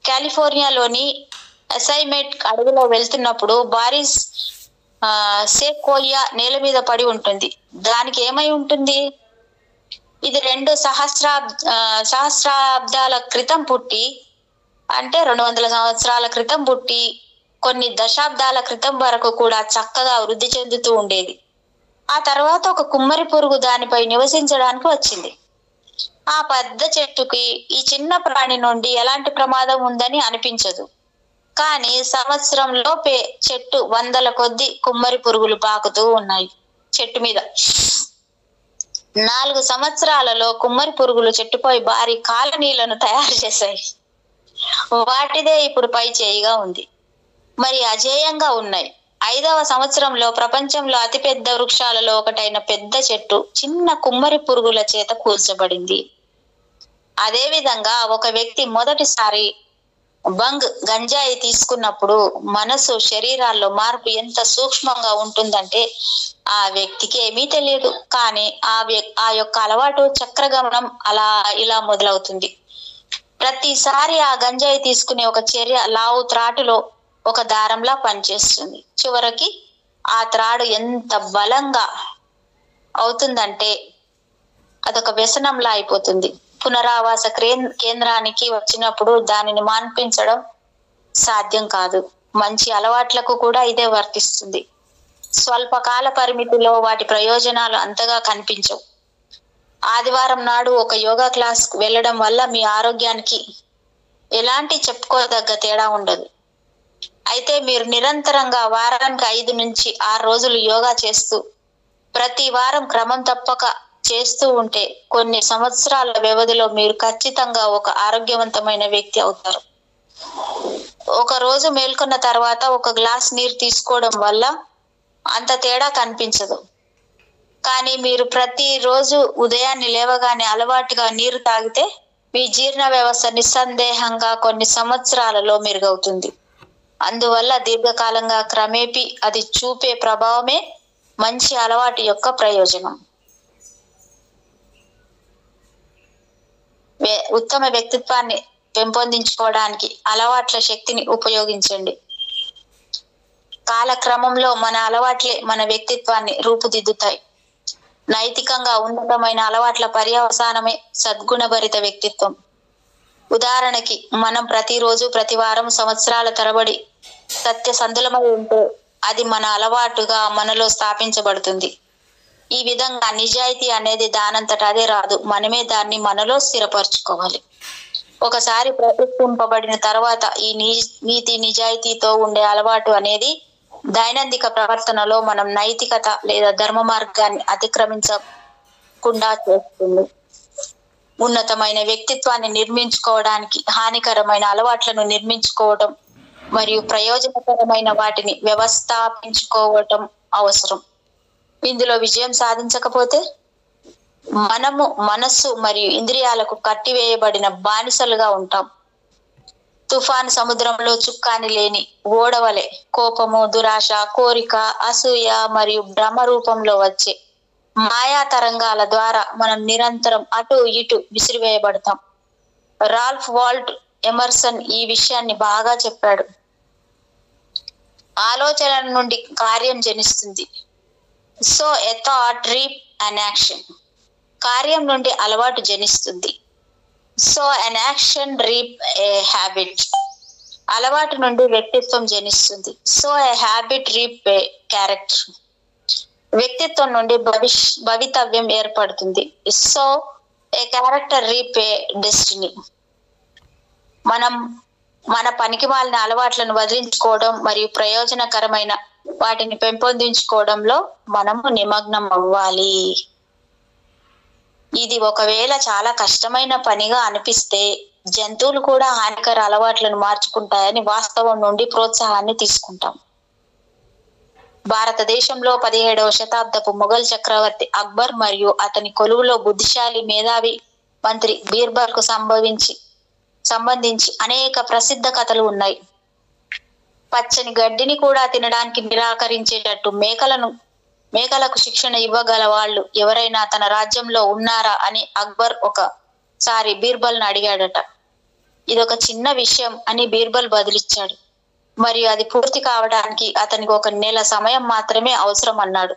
కాలిఫోర్నియాలోని అసైన్మెంట్ అడవిలో వెళ్తున్నప్పుడు భారీ సెక్వోయా నేల మీద పడి ఉంటుంది. దానికి ఏమై ఉంటుంది? ఇది 2 సహస్రాబ్దాల క్రితం పుట్టి, అంటే 200 సంవత్సరాల క్రితం పుట్టి కొన్ని దశాబ్దాల క్రితం వరకు కూడా చక్కగా వృద్ధి చెందుతూ ఉండేది. ఆ తర్వాత ఒక కుమ్మరి పురుగు దానిపై నివసించడానికి వచ్చింది. ఆ పెద్ద చెట్టుకి ఈ చిన్న ప్రాణి నుండి ఎలాంటి ప్రమాదం ఉందని అనిపించదు. కానీ సంవత్సరంలోపే చెట్టు 100ల కొద్ది కుమ్మరి పురుగులు పాకుతూ ఉన్నాయి చెట్టు మీద. 4 సంవత్సరాలలో కుమ్మరి పురుగులు చెట్టుపై భారీ కాలనీలను తయారు చేశాయి. వాటిదే ఇప్పుడు పై చేయిగా ఉంది, మరి అజేయంగా ఉన్నాయి. 5వ సంవత్సరంలో ప్రపంచంలో అతిపెద్ద వృక్షాలలో ఒకటైన పెద్ద చెట్టు చిన్న కుమ్మరి పురుగుల చేత కూల్చబడింది. అదే విధంగా ఒక వ్యక్తి మొదటిసారి గంజాయి తీసుకున్నప్పుడు మనసు, శరీరాల్లో మార్పు ఎంత సూక్ష్మంగా ఉంటుందంటే ఆ వ్యక్తికి ఏమీ తెలియదు. కానీ ఆ యొక్క అలవాటు చక్రగమనం ఇలా మొదలవుతుంది. ప్రతిసారి ఆ గంజాయి తీసుకునే ఒక చర్య లావు త్రాటులో ఒక దారంలా పనిచేస్తుంది. చివరికి ఆ త్రాడు ఎంత బలంగా అవుతుందంటే అదొక వ్యసనంలా అయిపోతుంది. పునరావాస కేంద్రానికి వచ్చినప్పుడు దానిని మాన్పించడం సాధ్యం కాదు. మంచి అలవాట్లకు కూడా ఇదే వర్తిస్తుంది. స్వల్పకాల పరిమితిలో వాటి ప్రయోజనాలు అంతగా కనిపించవు. ఆదివారం నాడు ఒక యోగా క్లాస్ వెళ్ళడం వల్ల మీ ఆరోగ్యానికి ఎలాంటి చెప్పుకోదగ్గ తేడా ఉండదు. అయితే మీరు నిరంతరంగా వారానికి 5 నుంచి 6 రోజులు యోగా చేస్తూ ప్రతి వారం క్రమం తప్పక చేస్తూ ఉంటే కొన్ని సంవత్సరాల వ్యవధిలో మీరు ఖచ్చితంగా ఒక ఆరోగ్యవంతమైన వ్యక్తి అవుతారు. ఒక రోజు మేల్కొన్న తర్వాత ఒక గ్లాస్ నీరు తీసుకోవడం వల్ల అంత తేడా కనిపించదు. కానీ మీరు ప్రతి రోజు ఉదయాన్నే లేవగానే అలవాటుగా నీరు తాగితే మీ జీర్ణ వ్యవస్థ నిస్సందేహంగా కొన్ని సంవత్సరాలలో మెరుగవుతుంది. అందువల్ల దీర్ఘకాలంగా క్రమేపీ అది చూపే ప్రభావమే మంచి అలవాటు యొక్క ప్రయోజనం. ఉత్తమ వ్యక్తిత్వాన్ని పెంపొందించుకోవడానికి అలవాట్ల శక్తిని ఉపయోగించండి. కాలక్రమంలో మన అలవాట్లే మన వ్యక్తిత్వాన్ని రూపుదిద్దుతాయి. నైతికంగా ఉన్నతమైన అలవాట్ల పర్యవసానమే సద్గుణభరిత వ్యక్తిత్వం. ఉదాహరణకి మనం ప్రతిరోజు ప్రతి వారం సంవత్సరాల తరబడి సత్యసంధులమై ఉంటే అది మన అలవాటుగా మనలో స్థాపించబడుతుంది. ఈ విధంగా నిజాయితీ అనేది దానంతట అదే రాదు, మనమే దాన్ని మనలో స్థిరపరచుకోవాలి. ఒకసారి ప్రతిష్ఠింపబడిన తర్వాత ఈ నీతి నిజాయితీతో ఉండే అలవాటు అనేది దైనందిక ప్రవర్తనలో మనం నైతికత లేదా ధర్మ మార్గాన్ని అతిక్రమించకుండా చేస్తుంది. ఉన్నతమైన వ్యక్తిత్వాన్ని నిర్మించుకోవడానికి హానికరమైన అలవాట్లను నిర్మించుకోవడం మరియు ప్రయోజనకరమైన వాటిని వ్యవస్థాపించుకోవటం అవసరం. ఇందులో విజయం సాధించకపోతే మనము మనస్సు మరియు ఇంద్రియాలకు కట్టివేయబడిన బానిసలుగా ఉంటాం. తుఫాను సముద్రంలో చుక్కాని లేని ఓడవలే కోపము, దురాశ, కోరిక, అసూయ మరియు భ్రమ రూపంలో వచ్చే మాయా తరంగాల ద్వారా మనం నిరంతరం అటు ఇటు విసిరివేయబడతాం. రాల్ఫ్ వాల్డో ఎమర్సన్ ఈ విషయాన్ని బాగా చెప్పాడు. ఆలోచన నుండి కార్యం జనిస్తుంది. So a thought reap an action. కార్యం నుండి అలవాటు జనిస్తుంది. So an action reap a habit. అలవాటు నుండి వ్యక్తిత్వం జనిస్తుంది. So a habit reap a character. వ్యక్తిత్వం నుండి భవితవ్యం ఏర్పడుతుంది. So a character reap a destiny. మనం మన పనికిమాలిన అలవాట్లను వదిలించుకోవడం మరియు ప్రయోజనకరమైన వాటిని పెంపొందించుకోవడంలో మనము నిమగ్నం అవ్వాలి. ఇది ఒకవేళ చాలా కష్టమైన పనిగా అనిపిస్తే జంతువులు కూడా హానికర అలవాట్లను మార్చుకుంటాయని వాస్తవం నుండి ప్రోత్సాహాన్ని తీసుకుంటాం. భారతదేశంలో 17వ శతాబ్దపు మొఘల్ చక్రవర్తి అక్బర్ మరియు అతని కొలువులో బుద్ధిశాలి మేధావి మంత్రి బీర్బల్ కు సంబంధించి అనేక ప్రసిద్ధ కథలు ఉన్నాయి. పచ్చని గడ్డిని కూడా తినడానికి నిరాకరించేటట్టు మేకలకు శిక్షణ ఇవ్వగల వాళ్ళు ఎవరైనా తన రాజ్యంలో ఉన్నారా అని అక్బర్ ఒకసారి బీర్బల్ ను అడిగాడట. ఇదొక చిన్న విషయం అని బీర్బల్ బదులిచ్చాడు. మరియు అది పూర్తి కావడానికి అతనికి 1 నెల సమయం మాత్రమే అవసరం అన్నాడు.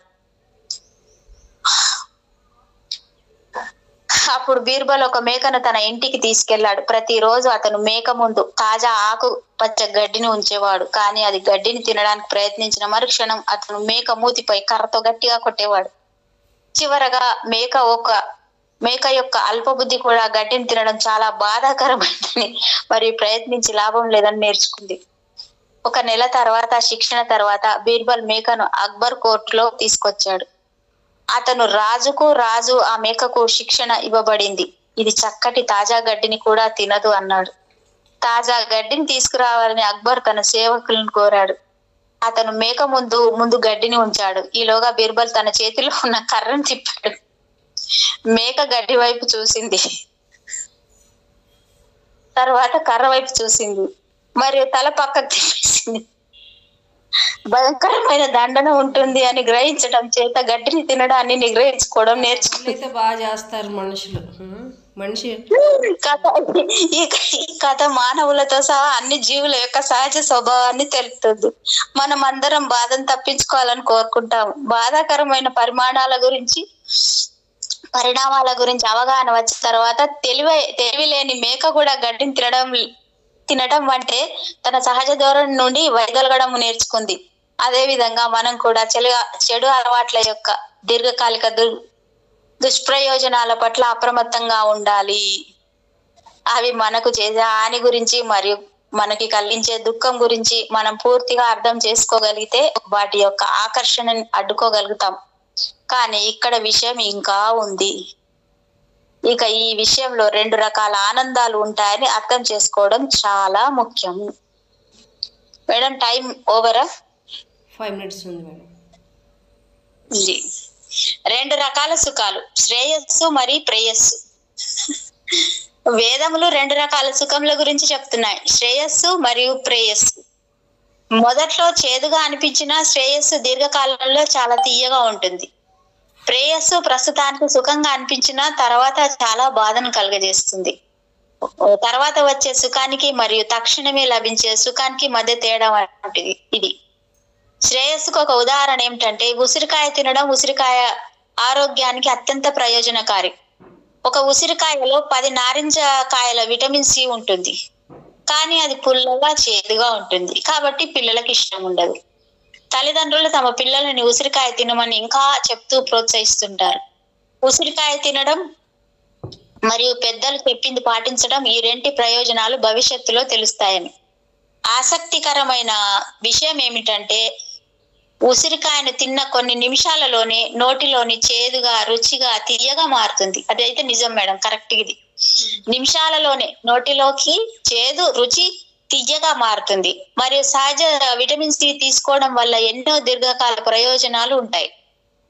అప్పుడు బీర్బల్ ఒక మేకను తన ఇంటికి తీసుకెళ్లాడు. ప్రతిరోజు అతను మేక ముందు తాజా ఆకు పచ్చ గడ్డిని ఉంచేవాడు. కానీ అది గడ్డిని తినడానికి ప్రయత్నించిన మరుక్షణం అతను మేక మూతిపై కర్రతో గట్టిగా కొట్టేవాడు. చివరగా మేక యొక్క అల్పబుద్ధి కూడా గడ్డిని తినడం చాలా బాధాకరమైందని మరియు ప్రయత్నించి లాభం లేదని నేర్చుకుంది. 1 నెల తర్వాత శిక్షణ తర్వాత బీర్బల్ మేకను అక్బర్ కోర్టులో తీసుకొచ్చాడు. అతను రాజు ఆ మేకకు శిక్షణ ఇవ్వబడింది. ఇది చక్కటి తాజా గడ్డిని కూడా తినదు అన్నాడు. తాజా గడ్డిని తీసుకురావాలని అక్బర్ తన సేవకులను కోరాడు. అతను మేక ముందు గడ్డిని ఉంచాడు. ఈలోగా బీర్బల్ తన చేతిలో ఉన్న కర్రను తిప్పాడు. మేక గడ్డి వైపు చూసింది, తర్వాత కర్ర వైపు చూసింది మరియు తల పక్కకు తిప్పేసింది. భయంకరమైన దండన ఉంటుంది అని గ్రహించడం చేత గడ్డిని తినడాన్ని నిగ్రహించుకోవడం నేర్చుకుంది. బాగా చేస్తారు మనుషులు. ఈ కథ మానవులతో సహా అన్ని జీవుల యొక్క సహజ స్వభావాన్ని తెలుపుతుంది. మనం అందరం బాధను తప్పించుకోవాలని కోరుకుంటాము. బాధాకరమైన పరిణామాల గురించి అవగాహన వచ్చిన తర్వాత తెలివి లేని మేక కూడా గడ్డిని తినడం అంటే తన సహజ ధోరణి నుండి వైదొలగడం నేర్చుకుంది. అదే విధంగా మనం కూడా చెడు అలవాట్ల యొక్క దీర్ఘకాలిక దుష్ప్రయోజనాల పట్ల అప్రమత్తంగా ఉండాలి. అవి మనకు చేసే హాని గురించి మరియు మనకి కలిగించే దుఃఖం గురించి మనం పూర్తిగా అర్థం చేసుకోగలిగితే వాటి యొక్క ఆకర్షణని అడ్డుకోగలుగుతాం. కానీ ఇక్కడ విషయం ఇంకా ఉంది. ఇక ఈ విషయంలో 2 రకాల ఆనందాలు ఉంటాయని అర్థం చేసుకోవడం చాలా ముఖ్యం. మేడం టైం ఓవరా? 5 minutes ఉంది మేడం. 2 రకాల సుఖాలు, శ్రేయస్సు మరియు ప్రేయస్సు. వేదములు 2 రకాల సుఖముల గురించి చెప్తున్నాయి, శ్రేయస్సు మరియు ప్రేయస్సు. మొదట్లో చేదుగా అనిపించిన శ్రేయస్సు దీర్ఘకాలంలో చాలా తీయగా ఉంటుంది. ప్రేయస్సు ప్రస్తుతానికి సుఖంగా అనిపించిన తర్వాత చాలా బాధను కలుగజేస్తుంది. తర్వాత వచ్చే సుఖానికి మరియు తక్షణమే లభించే సుఖానికి మధ్య తేడా వంటిది ఇది. శ్రేయస్సుకు ఒక ఉదాహరణ ఏమిటంటే ఉసిరికాయ తినడం. ఉసిరికాయ ఆరోగ్యానికి అత్యంత ప్రయోజనకారి. ఒక ఉసిరికాయలో 10 నారింజ కాయల విటమిన్ సి ఉంటుంది, కానీ అది పుల్లగా చేదుగా ఉంటుంది, కాబట్టి పిల్లలకి ఇష్టం ఉండదు. తల్లిదండ్రులు తమ పిల్లలని ఉసిరికాయ తినమని ఇంకా చెప్తూ ప్రోత్సహిస్తుంటారు. ఉసిరికాయ తినడం మరియు పెద్దలు చెప్పింది పాటించడం ఈ రెంటి ప్రయోజనాలు భవిష్యత్తులో తెలుస్తాయని. ఆసక్తికరమైన విషయం ఏమిటంటే ఉసిరికాయను తిన్న కొన్ని నిమిషాలలోనే నోటిలోని చేదుగా, రుచిగా, తీయగా మారుతుంది. అదైతే నిజం మేడం, కరెక్ట్. ఇది నిమిషాలలోనే నోటిలోకి చేదు, రుచి, తీయగా మారుతుంది. మరియు సహజ విటమిన్ సి తీసుకోవడం వల్ల ఎన్నో దీర్ఘకాల ప్రయోజనాలు ఉంటాయి.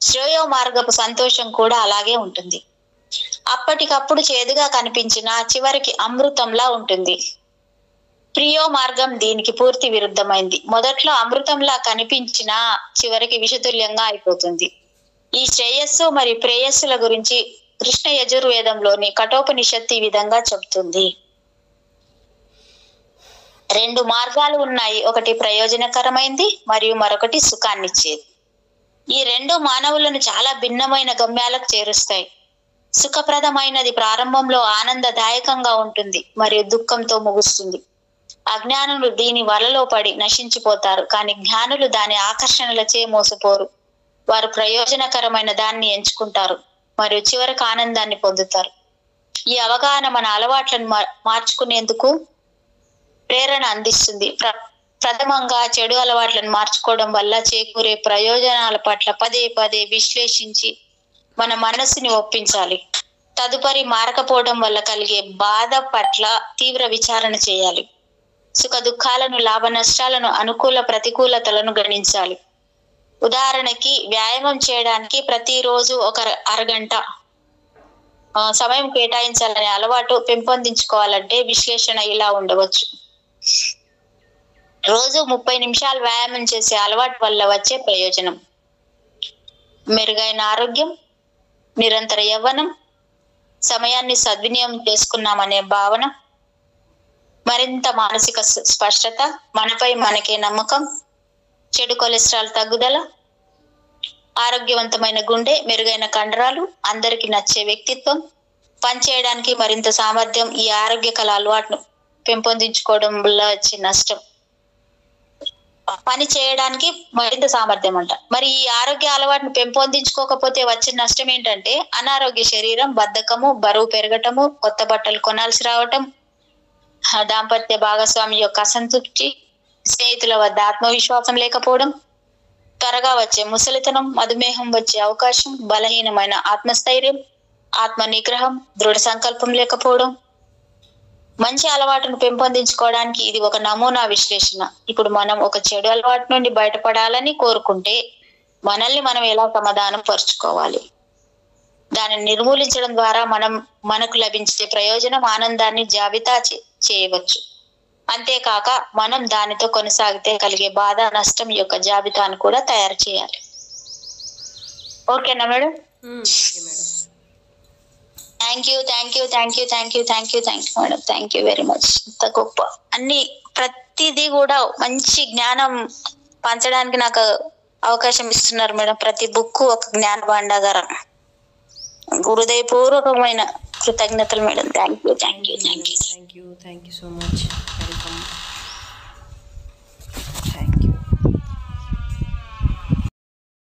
శ్రేయో మార్గపు సంతోషం కూడా అలాగే ఉంటుంది. అప్పటికప్పుడు చేదుగా కనిపించిన చివరికి అమృతంలా ఉంటుంది. ప్రియో మార్గం దీనికి పూర్తి విరుద్ధమైంది. మొదట్లో అమృతంలా కనిపించినా చివరికి విషతుల్యంగా అయిపోతుంది. ఈ శ్రేయస్సు మరియు ప్రేయస్సుల గురించి కృష్ణ యజుర్వేదంలోని కఠోపనిషత్తు ఈ విధంగా చెబుతుంది. 2 మార్గాలు ఉన్నాయి. ఒకటి ప్రయోజనకరమైంది మరియు మరొకటి సుఖాన్నిచ్చేది. ఈ 2 మానవులను చాలా భిన్నమైన గమ్యాలకు చేరుస్తాయి. సుఖప్రదమైనది ప్రారంభంలో ఆనందదాయకంగా ఉంటుంది మరియు దుఃఖంతో ముగుస్తుంది. అజ్ఞానులు దీని వలలో పడి నశించిపోతారు, కానీ జ్ఞానులు దాని ఆకర్షణలచే మోసపోరు. వారు ప్రయోజనకరమైన దాన్ని ఎంచుకుంటారు మరియు చివరికి ఆనందాన్ని పొందుతారు. ఈ అవగాహన మన అలవాట్లను మార్చుకునేందుకు ప్రేరణ అందిస్తుంది. ప్రథమంగా చెడు అలవాట్లను మార్చుకోవడం వల్ల చేకూరే ప్రయోజనాల పట్ల పదే పదే విశ్లేషించి మన మనసుని ఒప్పించాలి. తదుపరి మారకపోవడం వల్ల కలిగే బాధ పట్ల తీవ్ర విచారణ చేయాలి. సుఖ దుఃఖాలను, లాభ నష్టాలను, అనుకూల ప్రతికూలతలను గణించాలి. ఉదాహరణకి వ్యాయామం చేయడానికి ప్రతిరోజు ఒక అరగంట సమయం కేటాయించాలనే అలవాటు పెంపొందించుకోవాలంటే విశ్లేషణ ఇలా ఉండవచ్చు. రోజు 30 నిమిషాలు వ్యాయామం చేసే అలవాటు వల్ల వచ్చే ప్రయోజనం: మెరుగైన ఆరోగ్యం, నిరంతర యవ్వనం, సమయాన్ని సద్వినియోగం చేసుకున్నామనే భావన, మరింత మానసిక స్పష్టత, మనపై మనకే నమ్మకం, చెడు కొలెస్ట్రాల్ తగ్గుదల, ఆరోగ్యవంతమైన గుండె, మెరుగైన కండరాలు, అందరికి నచ్చే వ్యక్తిత్వం, పనిచేయడానికి మరింత సామర్థ్యం. ఈ ఆరోగ్యకర అలవాటును పెంపొందించుకోవడం వల్ల వచ్చే నష్టం: పని చేయడానికి మరింత సామర్థ్యం అంట. మరి ఈ ఆరోగ్య అలవాటును పెంపొందించుకోకపోతే వచ్చే నష్టం ఏంటంటే అనారోగ్య శరీరం, బద్ధకము, బరువు పెరగటము, కొత్త బట్టలు కొనాల్సి రావటం, దాంపత్య భాగస్వామి యొక్క అసంతృప్తి, స్నేహితుల వద్ద ఆత్మవిశ్వాసం లేకపోవడం, త్వరగా వచ్చే ముసలితనం, మధుమేహం వచ్చే అవకాశం, బలహీనమైన ఆత్మస్థైర్యం, ఆత్మ నిగ్రహం, దృఢ సంకల్పం లేకపోవడం. మంచి అలవాటును పెంపొందించుకోవడానికి ఇది ఒక నమూనా విశ్లేషణ. ఇప్పుడు మనం ఒక చెడు అలవాటు నుండి బయటపడాలని కోరుకుంటే మనల్ని మనం ఎలా సమాధానం పరుచుకోవాలి? దానిని నిర్మూలించడం ద్వారా మనకు లభించే ప్రయోజనం, ఆనందాన్ని జాబితా చేయవచ్చు. అంతేకాక మనం దానితో కొనసాగితే కలిగే బాధ, నష్టం యొక్క జాబితాను కూడా తయారు చేయాలి. ఓకేనా madam? Thank you madam, thank you very much. ఇంత గొప్ప అన్ని ప్రతిదీ కూడా మంచి జ్ఞానం పంచడానికి నాకు అవకాశం ఇస్తున్నారు మేడం. ప్రతి బుక్ ఒక జ్ఞాన భాండాగారం. హృదయపూర్వకమైన కృతజ్ఞతలు madam. Thank you so much. Welcome.